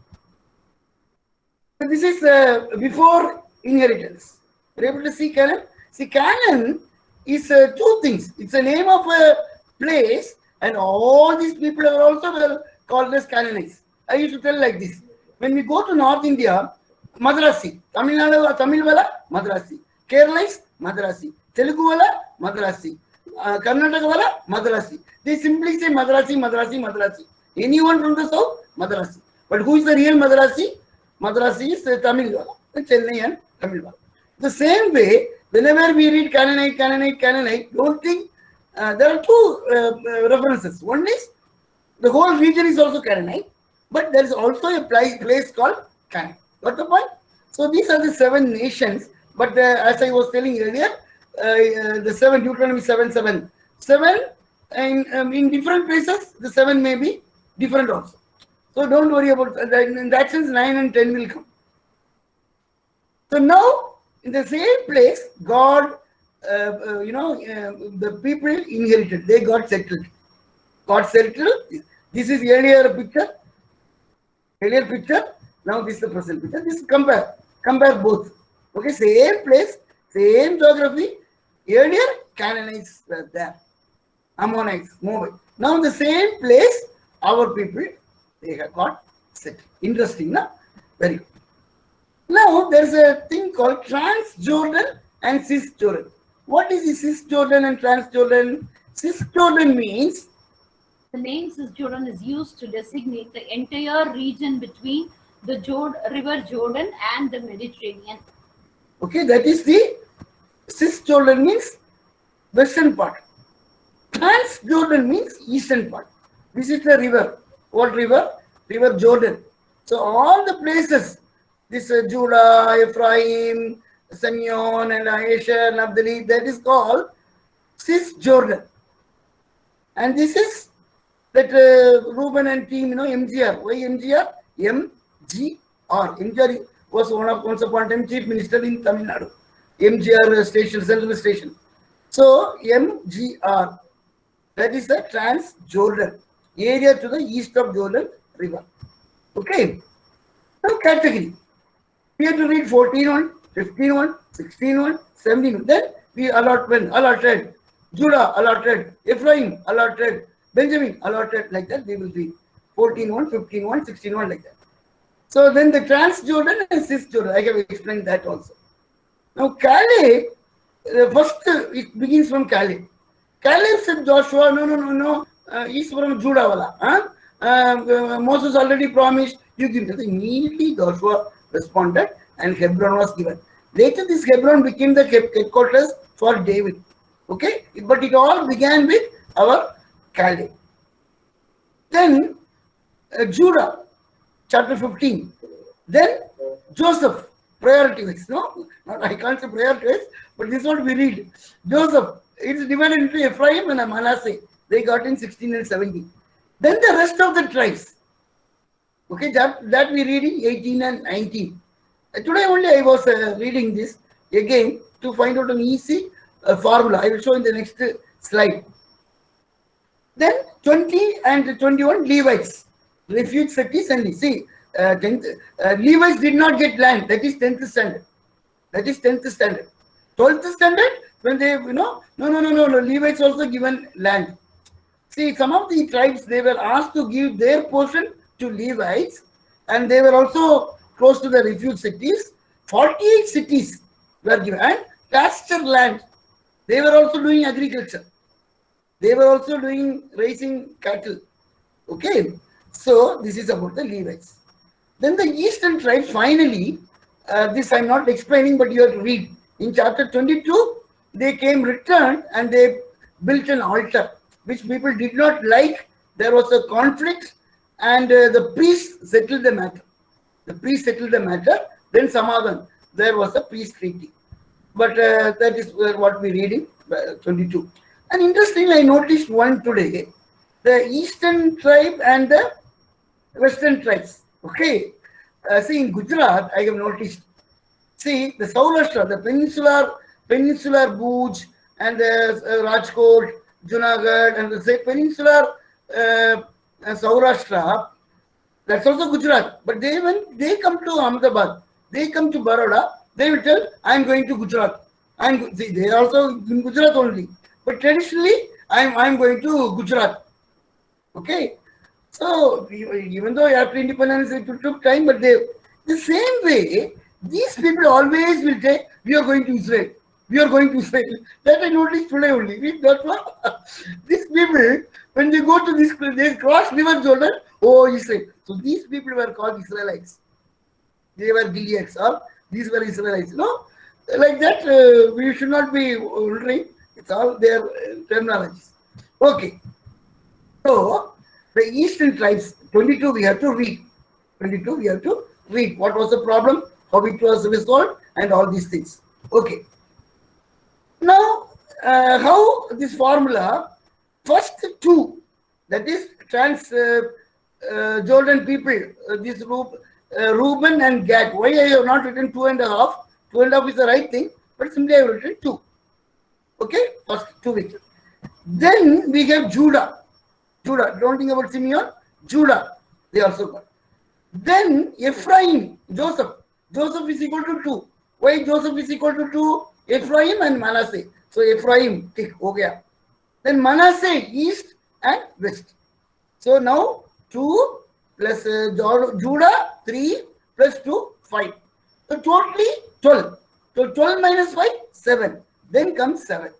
this is before inheritance. You're able to see Canaan? See, Canaan is 2 things. It's a name of a place, and all these people are also called as Canaanites. I used to tell like this. When we go to North India, Madrasi. Tamil Nadu, Tamil wala, Madrasi. Kerala is Madrasi. Telugu wala, Madrasi. Karnataka wala, Madrasi. They simply say Madrasi, Madrasi, Madrasi. Anyone from the south, Madrasi. But who is the real Madrasi? Madrasi is Tamil wala, Chennai and Tamil wala. The same way, whenever we read Canaanite, Canaanite, Canaanite, don't think there are two references. One is the whole region is also Canaanite, but there is also a place called Canaan. Got the point? So these are the 7 nations. But as I was telling earlier, the 7, Deuteronomy 7, 7 in different places, the 7 may be different also. So don't worry about that. In that sense, 9 and 10 will come. So now, in the same place, God, the people inherited. They got settled. Got settled. This is earlier picture. Now this is the present picture. This compare both. Okay, same place, same geography. Earlier, Canaanites were there. Ammonites, Moab. Now the same place, our people, they have got settled. Interesting, no? Very good. Now there is a thing called Transjordan and Cisjordan. What is the Cisjordan and Transjordan? Cisjordan means the name Cisjordan is used to designate the entire region between the River Jordan and the Mediterranean. Okay, that is the Cisjordan means western part. Transjordan means eastern part. This is the river. What river? River Jordan. So all the places, this Judah, Ephraim, Simeon, and Asher, Naphtali, that is called Cisjordan. And this is that Reuben and team, MGR. Why MGR? MGR. MGR was once upon a time chief minister in Tamil Nadu. MGR station, central station. So MGR, that is the Transjordan area to the east of Jordan River. Okay. Now category. We have to read 14:1, 15:1, 16:1, 17:1. Then we allotted. Judah allotted. Ephraim allotted. Benjamin allotted. Like that we will read 14:1, 15:1, 16:1 like that. So then the Transjordan and Cisjordan, I have explained that also. Now Caleb, first it begins from Caleb. Caleb said Joshua, no, he's from Judah wala. Moses already promised, you give me. Immediately Joshua responded and Hebron was given. Later this Hebron became the headquarters for David. Okay, but it all began with our Caleb. Then Judah, chapter 15. Then Joseph, priority wise. No, I can't say priority wise, but this is what we read. Joseph, it is divided into Ephraim and Manasseh. They got in 16 and 17. Then the rest of the tribes. Okay, that we read in 18 and 19. Today only I was reading this again to find out an easy formula. I will show in the next slide. Then 20 and 21 Levites, refuge cities and see, Levites did not get land. That is 10th standard. 12th standard, when they, no, Levites also given land. See, some of the tribes, they were asked to give their portion to Levites, and they were also close to the refuge cities. 48 cities were given, and pasture land. They were also doing agriculture. They were also doing raising cattle. Okay, so this is about the Levites. Then the eastern tribes, finally, this I'm not explaining, but you have to read. In chapter 22, they came returned and they built an altar, which people did not like. There was a conflict, and the priest settled the matter. Then Samadhan, there was a peace treaty. But that is what we read in 22. And interestingly, I noticed one today, the eastern tribe and the western tribes. Okay, see in Gujarat, I have noticed. See the Saurashtra, the peninsular Bhuj and the Rajkot, Junagadh, and the peninsular Saurashtra. That's also Gujarat. But when they come to Ahmedabad, they come to Baroda, they will tell, I am going to Gujarat. See, they are also in Gujarat only. But traditionally, I am going to Gujarat. Okay. So even though after independence it took time, but they the same way these people always will say we are going to Israel. We are going to Israel. That I noticed today only. That's why these people when they go to this they cross River Jordan. Oh Israel. So these people were called Israelites. They were Gileadites or these were Israelites. No, like that we should not be wondering. It's all their terminologies. Okay. So the eastern tribes, 22 we have to read. 22 we have to read. What was the problem? How it was resolved and all these things. Okay. Now, how this formula, first two, that is trans Jordan people, this Reuben and Gad. Why I have not written 2.5? 2.5 is the right thing, but simply I have written 2. Okay, first 2 weeks. Then we have Judah. Judah, don't think about Simeon. Judah, they also got. Then Ephraim, Joseph. Joseph is equal to 2. Why Joseph is equal to 2? Ephraim and Manasseh. So Ephraim, tick, okay. Then Manasseh, east and west. So now 2 plus Judah, 3 plus 2, 5. So totally 12. So 12 minus 5, 7. Then comes 7.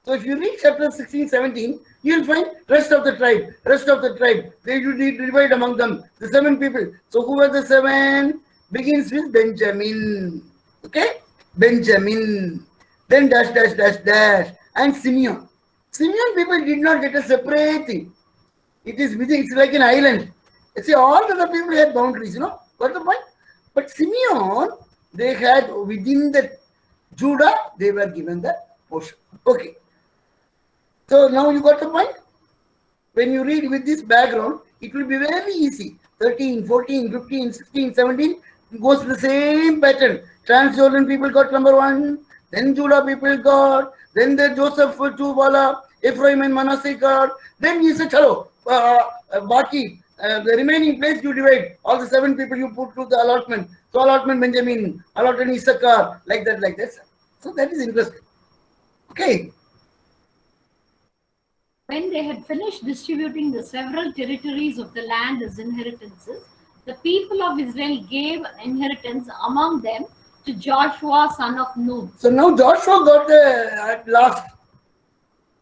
So if you read chapter 16, 17, you will find rest of the tribe. They do divide among them. The 7 people. So who are the 7? Begins with Benjamin. Okay? Benjamin. Then dash, dash, dash, dash. And Simeon. Simeon people did not get a separate thing. It is within, it's like an island. See, all the other people had boundaries, Got the point? But Simeon, they had within the Judah, they were given the portion. Okay. So now you got the point? When you read with this background, it will be very easy. 13, 14, 15, 16, 17 goes to the same pattern. Transjordan people got number 1, then Judah people got, then the Joseph to Bala, Ephraim and Manasseh got, then he said, hello, Baki, the remaining place you divide, all the 7 people you put to the allotment. So allotment Benjamin, allotment Issachar, like that. So that is interesting. Okay. When they had finished distributing the several territories of the land as inheritances, the people of Israel gave an inheritance among them to Joshua son of Nun. So now Joshua got at last.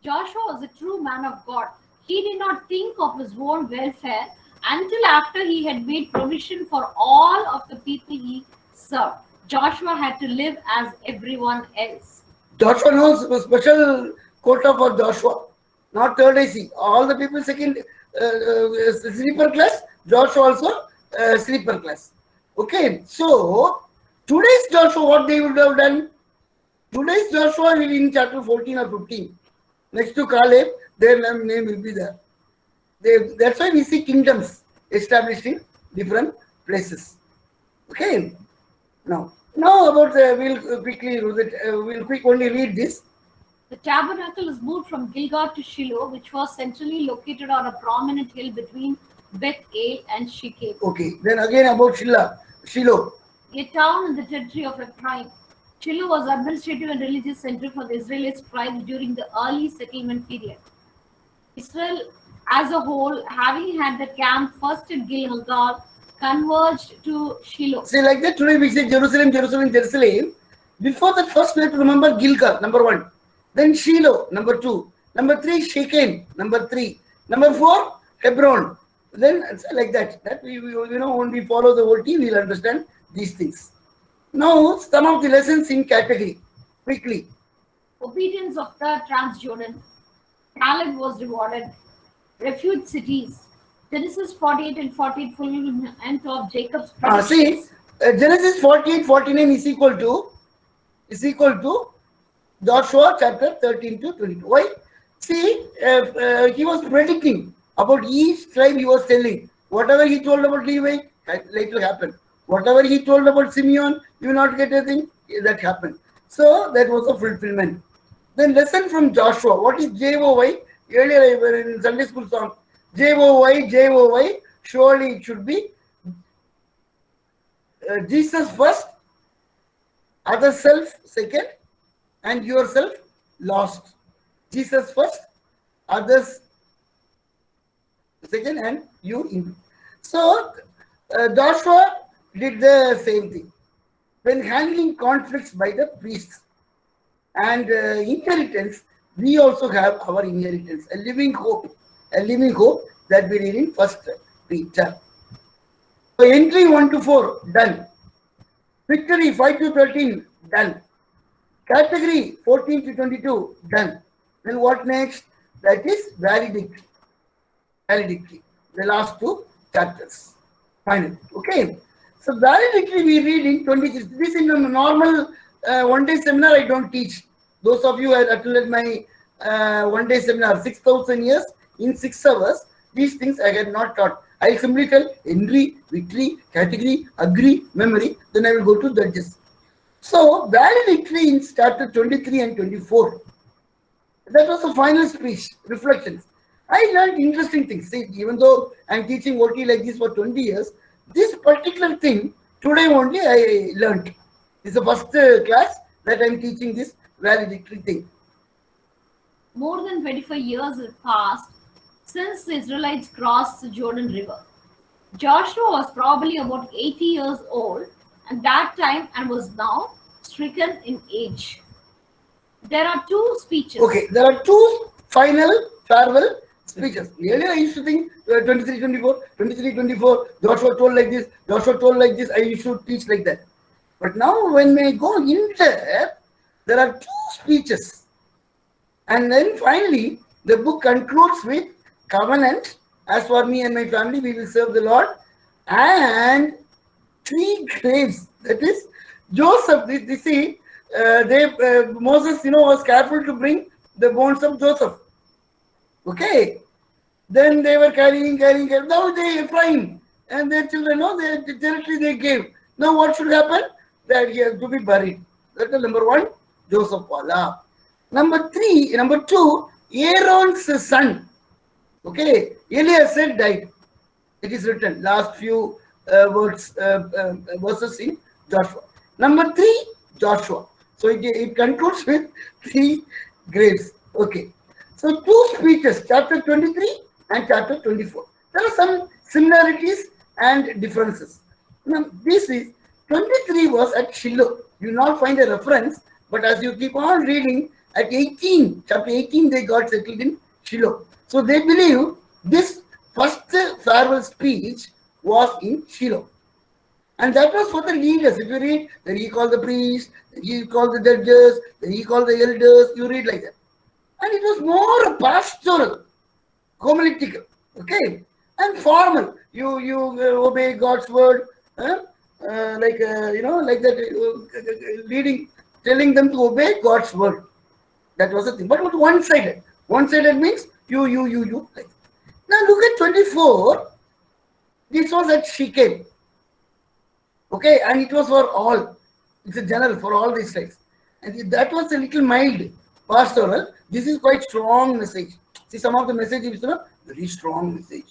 Joshua was a true man of God. He did not think of his own welfare until after he had made provision for all of the people he served. Joshua had to live as everyone else. Joshua knows a special quota for Joshua, not third AC. All the people second sleeper class, Joshua also sleeper class. Okay, so today's Joshua, what they would have done? Today's Joshua will in chapter 14 or 15. Next to Caleb, their name will be there. That's why we see kingdoms established in different places. Okay. Now about we'll quickly only read this. The tabernacle is moved from Gilgal to Shiloh, which was centrally located on a prominent hill between Beth El and Shechem. Okay. Then again about Shiloh. A town in the territory of Ephraim. Shiloh was administrative and religious center for the Israelite tribes during the early settlement period. Israel as a whole, having had the camp first at Gilgal, converged to Shiloh. See, like that today we say Jerusalem. Before that, first we have to remember Gilgal, number 1. Then Shiloh, number 2. Number 3, Shechem, number 3. Number 4, Hebron. Then like that. That we when we follow the whole team, we'll understand these things. Now, some of the lessons in category, quickly. Obedience of the Transjordan. Caleb was rewarded. Refuge cities. Genesis 48 and 48 fulfillment of Jacob's predictions. Genesis 48, 49 is equal to Joshua chapter 13 to 22. Why? See, he was predicting about each tribe. He was telling whatever he told about Levi, later happened. Whatever he told about Simeon, you will not get anything, that happened. So that was a fulfillment. Then lesson from Joshua. What is JOY? Earlier I were in Sunday school song. JOY. Surely it should be Jesus first, other self second, and yourself last. Jesus first, others second, and you in. So Joshua did the same thing when handling conflicts by the priests. And inheritance, we also have our inheritance, a living hope that we read in First Peter. So entry 1 to 4 done. Victory 5 to 13 done. Category 14 to 22 done. Then what next? That is valedictory. Valedictory. The last two chapters. Final. Okay. So valedictory we read in 26. This in a normal one-day seminar I don't teach. Those of you who have attended my one-day seminar, 6,000 years in 6 hours, these things I had not taught. I simply tell entry, victory, category, agree, memory. Then I will go to judges. So valedictory in chapter 23 and 24. That was the final speech, reflections. I learned interesting things. See, even though I'm teaching OT like this for 20 years, this particular thing today only I learned. It's the first class that I'm teaching this valedictory thing. More than 25 years have passed since the Israelites crossed the Jordan River. Joshua was probably about 80 years old at that time and was now stricken in age. There are two speeches. Okay, there are two final farewell speeches. Earlier I used to think 23, 24, 23, 24, Joshua told like this, Joshua told like this, I used to teach like that. But now when we go in there are two speeches. And then finally, the book concludes with covenant. As for me and my family, we will serve the Lord. And 3 graves. That is Joseph. Moses, was careful to bring the bones of Joseph. Okay. Then they were carrying. Now they Ephraim and their children, the territory they gave. Now what should happen? That he has to be buried. That is number 1, Joseph Wala. Number 2, Aaron's son. Okay, Eliezer died. It is written last few verses in Joshua. Number 3, Joshua. So it concludes with 3 graves. Okay. So 2 speeches, chapter 23 and chapter 24. There are some similarities and differences. Now, this is 23 was at Shiloh. You will not find a reference, but as you keep on reading, at chapter 18, they got settled in Shiloh. So they believe this first farewell speech was in Shiloh. And that was for the leaders. If you read, then he called the priests, then he called the judges, then he called the elders. You read like that. And it was more pastoral, homiletical, okay, and formal. You obey God's word, like that, leading, telling them to obey God's word. That was the thing. But one-sided. One-sided means you. Like. Now look at 24. This was at Shechem. Okay, and it was for all. It's a general for all these sides. And that was a little mild, pastoral. This is quite strong message. See, some of the messages, very strong message.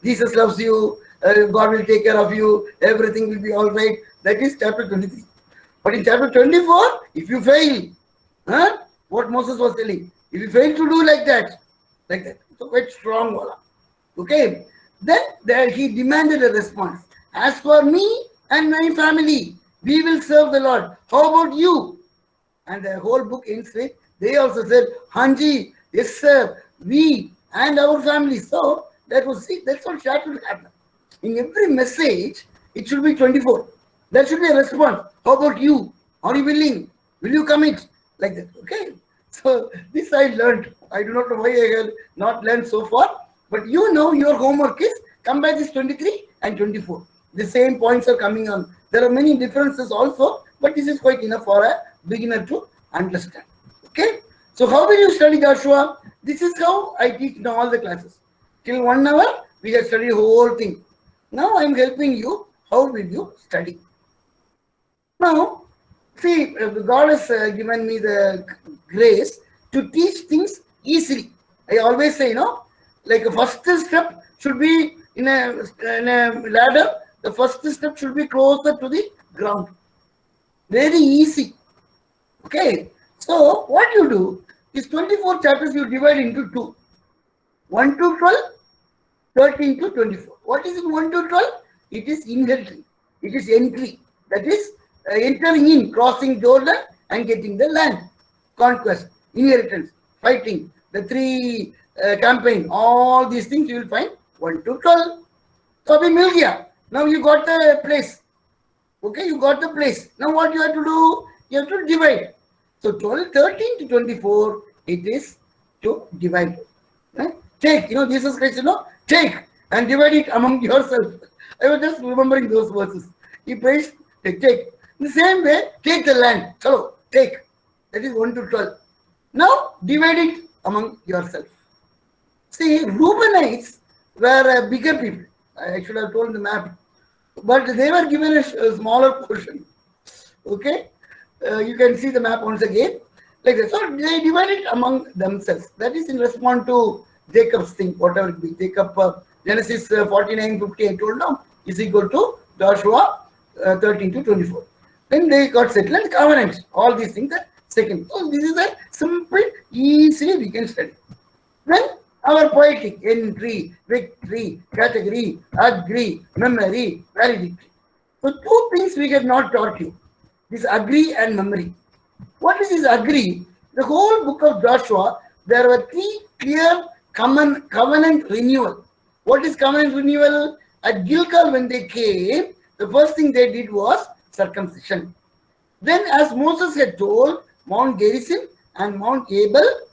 Jesus loves you, God will take care of you, everything will be all right. That is chapter 23. But in chapter 24, if you fail, what Moses was telling, if you fail to do like that, so quite strong, wala. Okay. Then there he demanded a response. As for me and my family, we will serve the Lord. How about you? And the whole book ends with, they also said, Hanji, yes sir, we and our family. So that's what should happen. In every message, it should be 24. There should be a response. How about you? Are you willing? Will you commit? Like that. Okay. So this I learned. I do not know why I have not learned so far. But your homework is come by this 23 and 24. The same points are coming on. There are many differences also, but this is quite enough for a beginner to understand. Okay. So how will you study Joshua? This is how I teach in all the classes. Till 1 hour, we have studied the whole thing. Now I am helping you. How will you study? Now, see, God has given me the grace to teach things easily. I always say, like a first step should be in a ladder. The first step should be closer to the ground. Very easy. Okay. So what you do is 24 chapters you divide into 2. 1 to 12 13 to 24. What is it 1 to 12? It is inheriting. It is entry. That is entering in, crossing Jordan and getting the land. Conquest, inheritance, fighting, the three campaign, all these things you will find 1 to 12. So Milgia. Now you got the place. Okay, you got the place. Now what you have to do? You have to divide. So 12, 13 to 24, it is to divide. Right? Take, Jesus Christ, take and divide it among yourself. I was just remembering those verses. He prays, take. In the same way, take the land. So take. That is 1 to 12. Now divide it among yourself. See, Reubenites were bigger people. I should have told the map. But they were given a smaller portion. Okay? You can see the map once again. Like that. So they divided among themselves. That is in response to Jacob's thing, whatever it be. Jacob, Genesis 49:50, I told now, is equal to Joshua 13 to 24. Then they got settled and covenant. All these things are second. So this is a simple, easily we can study. Then our poetic entry, victory, category, agree, memory, validity. So two things we have not taught you. This agree and memory. What is this agree? The whole book of Joshua, there were three clear covenant renewal. What is covenant renewal? At Gilgal when they came, the first thing they did was circumcision. Then as Moses had told, Mount Gerizim and Mount Abel,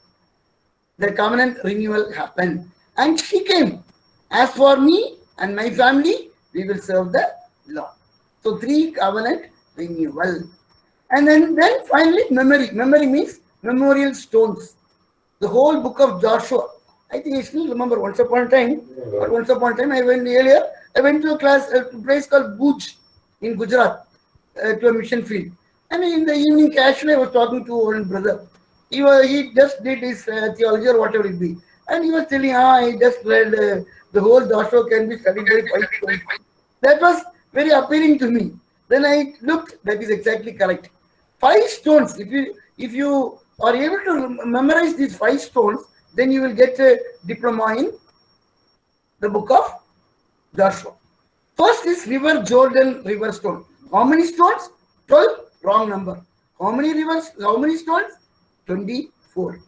the covenant renewal happened. And she came. As for me and my family, we will serve the Lord. So three covenant renewal. And then finally memory. Memory means memorial stones. The whole book of Joshua. I think I still remember once upon a time I went to a place called Bhuj in Gujarat, to a mission field. And in the evening casually I was talking to one brother. He just did his theology or whatever it be. And he was telling, I just read the whole Joshua can be studied by 5 stones. That was very appealing to me. Then I looked, that is exactly correct. 5 stones, if you are able to memorize these 5 stones, then you will get a diploma in the book of Joshua. First is River Jordan river stone. How many stones? 12, wrong number. How many rivers? How many stones? 24.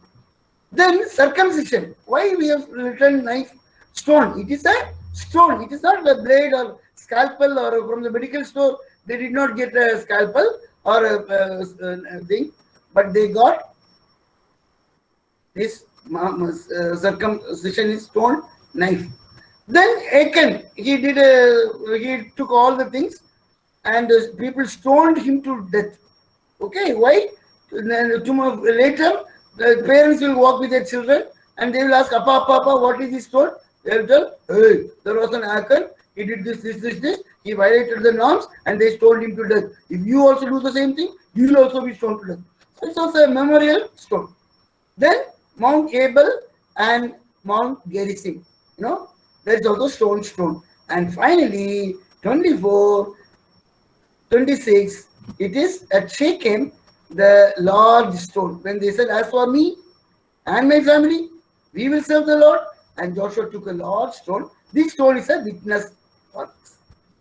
Then circumcision. Why we have written knife stone? It is a stone. It is not a blade or scalpel or from the medical store. They did not get a scalpel or a thing, but they got this circumcision is stone knife. Then Achan, he took all the things and people stoned him to death. Okay, why? Tomorrow, later, the parents will walk with their children and they will ask, Papa, what is this stone? They will tell, hey, there was an Achan, he did this, he violated the norms and they stoned him to death. If you also do the same thing, you will also be stoned to death. So it's also a memorial stone. Then Mount Abel and Mount Gerizim, there is also stone. And finally, 24, 26, it is at Shechem, the large stone. When they said, as for me and my family, we will serve the Lord. And Joshua took a large stone. This stone is a witness for us.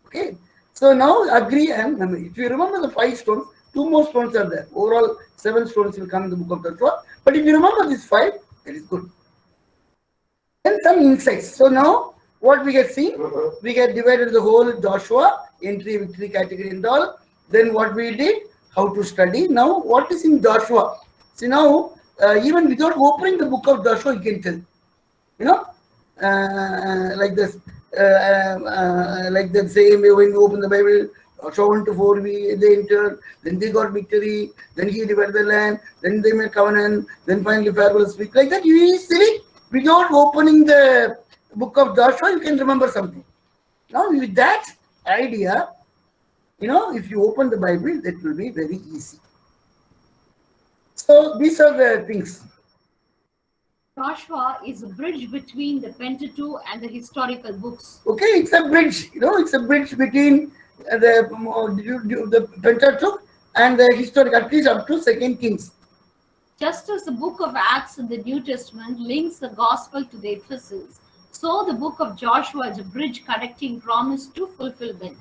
Okay. So now agree and memory. If you remember the 5 stones, 2 more stones are there. Overall, 7 stones will come in the book of Joshua. But if you remember these 5, that is good. Then some insights. So now what we have seen, we have divided the whole Joshua, entry, victory, category and all. Then what we did, how to study. Now what is in Joshua? See now, even without opening the book of Joshua, you can tell. Like this. Like the same way when you open the Bible, Joshua 1 to 4, they entered, then they got victory, then he divided the land, then they made covenant, then finally farewell speech. Like that, you easily, without opening the book of Joshua, you can remember something. Now, with that idea, if you open the Bible, that will be very easy. So, these are the things. Joshua is a bridge between the Pentateuch and the historical books. Okay, it's a bridge. It's a bridge between the Pentateuch and the historic, at least up to 2 Kings. Just as the book of Acts in the New Testament links the gospel to the epistles, So the book of Joshua is a bridge connecting promise to fulfillment.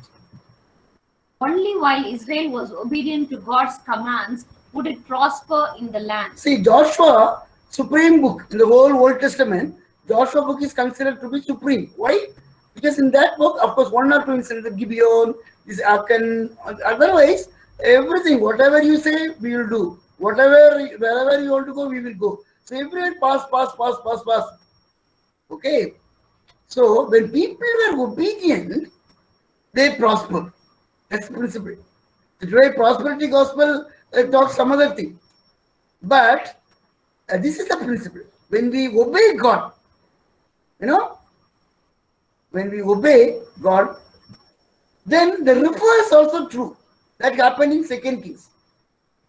Only while Israel was obedient to God's commands would it prosper in the land. See, Joshua, supreme book in the whole Old Testament, Joshua book is considered to be supreme. Why? Because in that book, of course, one or two incidents, Gibeon, this Achan, otherwise, everything, whatever you say, we will do. Whatever, wherever you want to go, we will go. So everywhere pass. Okay. So when people were obedient, they prosper. That's the principle. Today, prosperity gospel talks some other thing. But this is the principle. When we obey God, when we obey God, then the reverse also true. That happened in 2 Kings.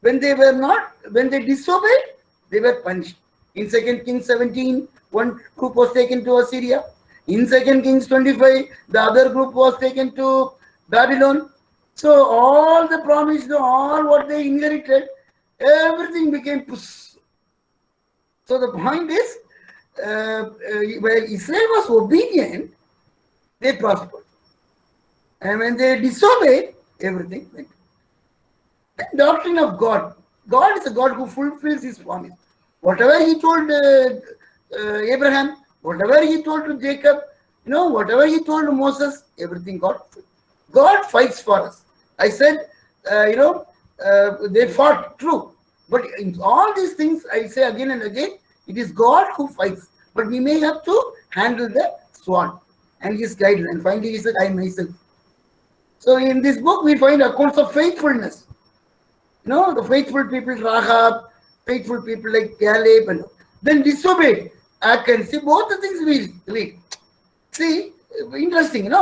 When they disobeyed, they were punished. In 2 Kings 17, one group was taken to Assyria. In 2 Kings 25, the other group was taken to Babylon. So all the promise, all what they inherited, everything became puss. So the point is, while Israel was obedient, they prospered. And when they disobeyed, everything went. The doctrine of God. God is a God who fulfills his promise. Whatever he told Abraham, whatever he told to Jacob, whatever he told to Moses, everything God fights for us. I said, they fought, true. But in all these things, I say again and again, it is God who fights. But we may have to handle the sword and his guidance. And finally, he said, I myself. So in this book, we find accounts of faithfulness. The faithful people, Rahab, faithful people like Caleb, and then disobeyed. Achan. See, both the things we read. See, interesting,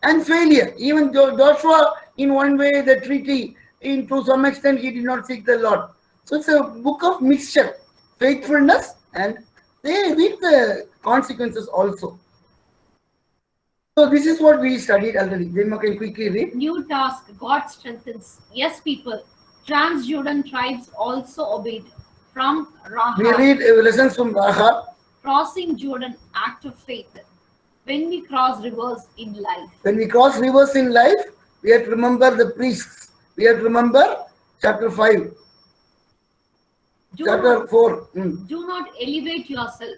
and failure. Even Joshua, in one way, the treaty, to some extent, he did not seek the Lord. So it's a book of mixture, faithfulness, and they read the consequences also. So this is what we studied already. Then we can quickly read. New task, God strengthens. Yes, people. Trans-Jordan tribes also obeyed. From Rahab. We read lessons from Rahab. Crossing Jordan, act of faith. When we cross rivers in life. When we cross rivers in life, we have to remember the priests. We have to remember chapter 5. Chapter 4. Do not elevate yourself.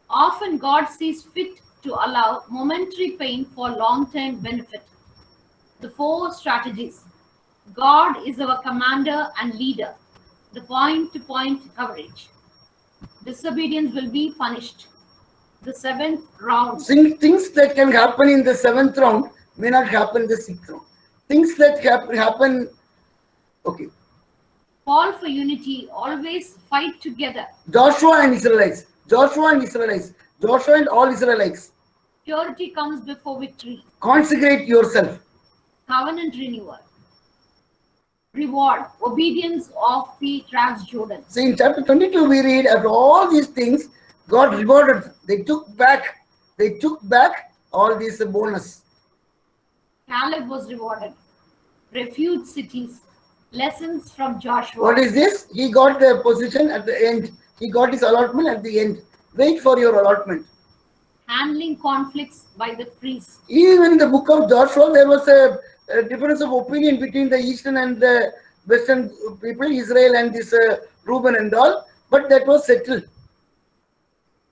Often God sees fit to allow momentary pain for long-term benefit. The 4 strategies. God is our commander and leader. The point-to-point coverage. Disobedience will be punished. The 7th round. Things that can happen in the 7th round may not happen in the 6th round. Things that happen. Okay. Call for unity. Always fight together. Joshua and Israelites. Joshua and all Israelites. Purity comes before victory. Consecrate yourself. Covenant renewal. Reward. Obedience of the Trans-Jordan. See, in chapter 22, we read after all these things, God rewarded. They took back all these bonus. Caleb was rewarded. Refuge cities. Lessons from Joshua. What is this? He got the position at the end. He got his allotment at the end. Wait for your allotment. Handling conflicts by the priests. Even in the book of Joshua, there was a difference of opinion between the eastern and the western people, Israel and this Reuben and all, but that was settled.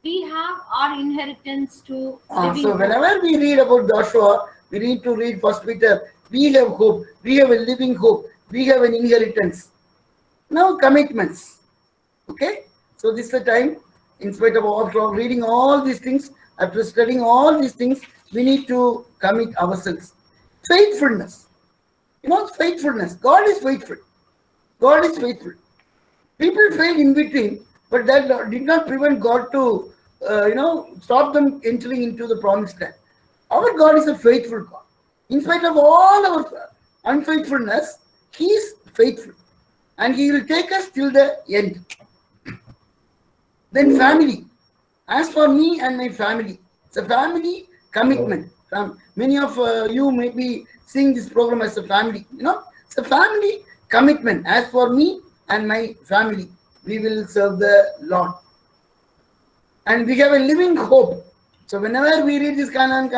We have our inheritance to So whenever we read about Joshua, we need to read 1 Peter. We have hope. We have a living hope. We have an inheritance. Now commitments. Okay? So this is the time, in spite of all reading all these things, after studying all these things, we need to commit ourselves. Faithfulness. Faithfulness. God is faithful. God is faithful. People fail in between, but that did not prevent God to, stop them entering into the promised land. Our God is a faithful God. In spite of all our unfaithfulness, He is faithful. And He will take us till the end. Then family. As for me and my family, it's a family commitment. Many of you may be seeing this program as a family. It's a family commitment. As for me and my family, we will serve the Lord. And we have a living hope. So whenever we read this Canaan,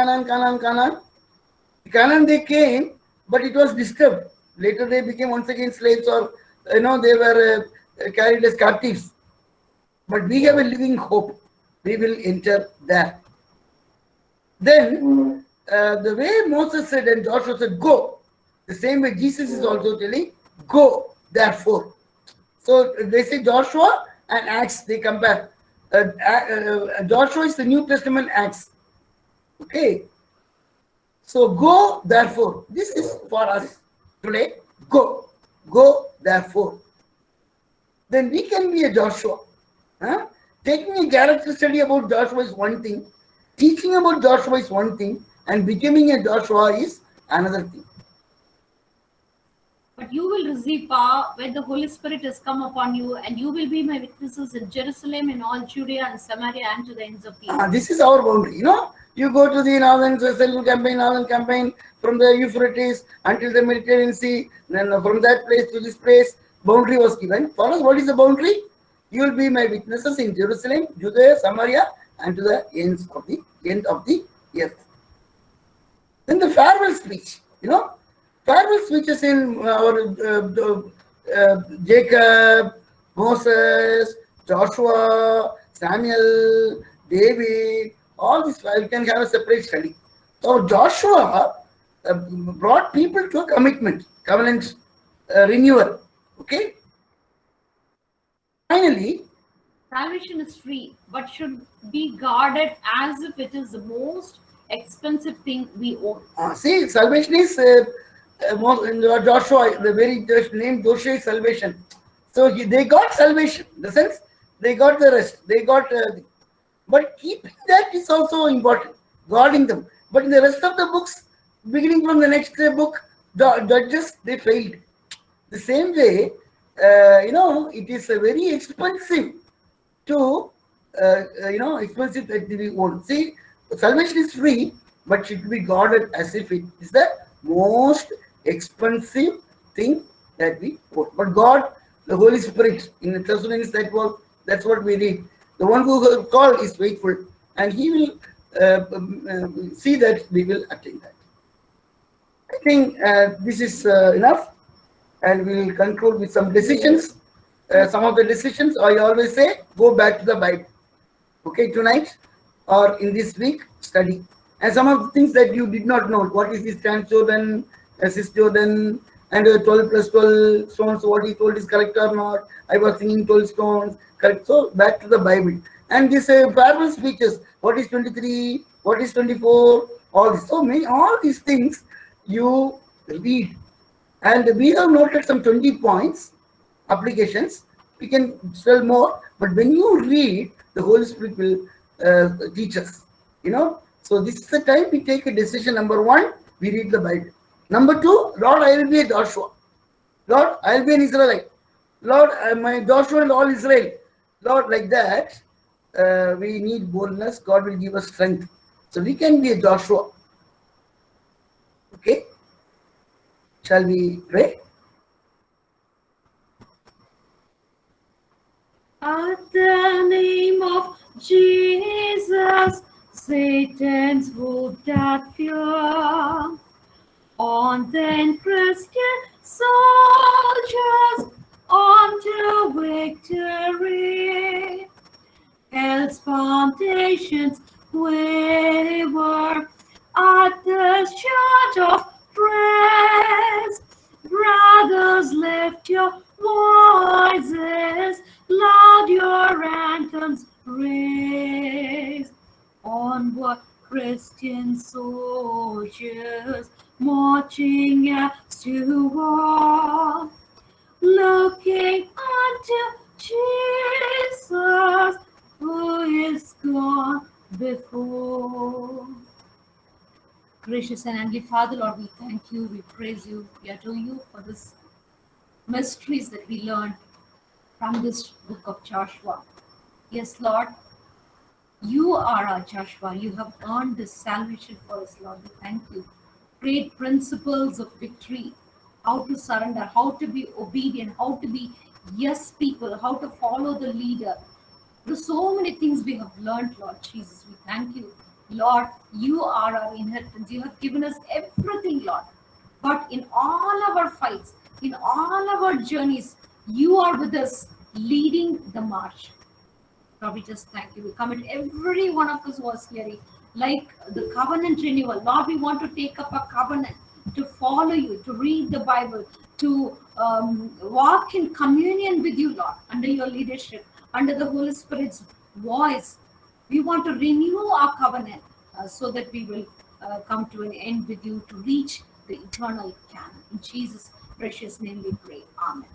Canaan they came, but it was disturbed. Later they became once again slaves, or they were carried as captives. But we have a living hope. We will enter there. Then the way Moses said and Joshua said, "Go," the same way Jesus is also telling, "Go." Therefore, so they say Joshua and Acts. They compare. Joshua is the New Testament Acts. Okay. So go, therefore. This is for us today. Go. Go, therefore. Then we can be a Joshua. Huh? Taking a character study about Joshua is one thing. Teaching about Joshua is one thing. And becoming a Joshua is another thing. But you will receive power when the Holy Spirit has come upon you, and you will be my witnesses in Jerusalem, in all Judea and Samaria, and to the ends of the earth. This is our boundary. You go to the northern campaign from the Euphrates until the Mediterranean Sea. Then from that place to this place, boundary was given. For us, what is the boundary? You will be my witnesses in Jerusalem, Judea, Samaria, and to the end of the earth. Then the farewell speech. Farewell speeches in our Jacob, Moses, Joshua, Samuel, David, all this we can have a separate study. So Joshua brought people to a covenant renewal. Okay. Finally, salvation is free, but should be guarded as if it is the most expensive thing we own. See, salvation is Joshua, the very name Joshua is salvation. So they got salvation. In the sense, they got the rest. They got, but keeping that is also important. Guarding them. But in the rest of the books, beginning from the next book, Judges, they failed. The same way, it is very expensive to, expensive that we own. See, salvation is free, but should be guarded as if it is the most expensive thing that we own. But God, the Holy Spirit, in the Thessalonians, that's what we read. The one who called is faithful, and He will see that we will attain that. I think this is enough, and we will conclude with some decisions. Some of the decisions, I always say, go back to the Bible. Okay, tonight or in this week, study. And some of the things that you did not know, what is this Transjordan, Cisjordan, and 12 plus 12 stones, what he told is correct or not. I was thinking 12 stones, correct. So back to the Bible. And this parable speeches, what is 23, what is 24, all this. So many, all these things you read. And we have noted some 20 points, applications. We can tell more, but when you read, the Holy Spirit will teach us. So this is the time we take a decision. Number one, we read the Bible. Number two, Lord, I will be a Joshua. Lord, I will be an Israelite. Lord, my Joshua and all Israel. Lord, like that, we need boldness. God will give us strength. So we can be a Joshua. Okay? Shall we pray? At the name of Jesus, Satan's hope that fear. On then Christian soldiers, on to victory. Hell's foundations waver at the shout of praise. Brothers, lift your voices, loud your anthems raise. Onward, Christian soldiers, marching as to war, looking unto Jesus, who is gone before. Gracious and Heavenly Father, Lord, we thank you, we praise you, we adore you for this mysteries that we learned from this book of Joshua. Yes, Lord, you are our Joshua. You have earned this salvation for us, Lord. We thank you. Great principles of victory, how to surrender, how to be obedient, how to be yes people, how to follow the leader. There's so many things we have learned, Lord Jesus. We thank you. Lord, you are our inheritance. You have given us everything, Lord. But in all our fights, in all our journeys, you are with us, leading the march. Lord, we just thank you. We commit every one of us who was hearing, like the covenant renewal. Lord, we want to take up a covenant to follow you, to read the Bible, to walk in communion with you, Lord, under your leadership, under the Holy Spirit's voice. We want to renew our covenant so that we will come to an end with you to reach the eternal canon. In Jesus' precious name we pray. Amen.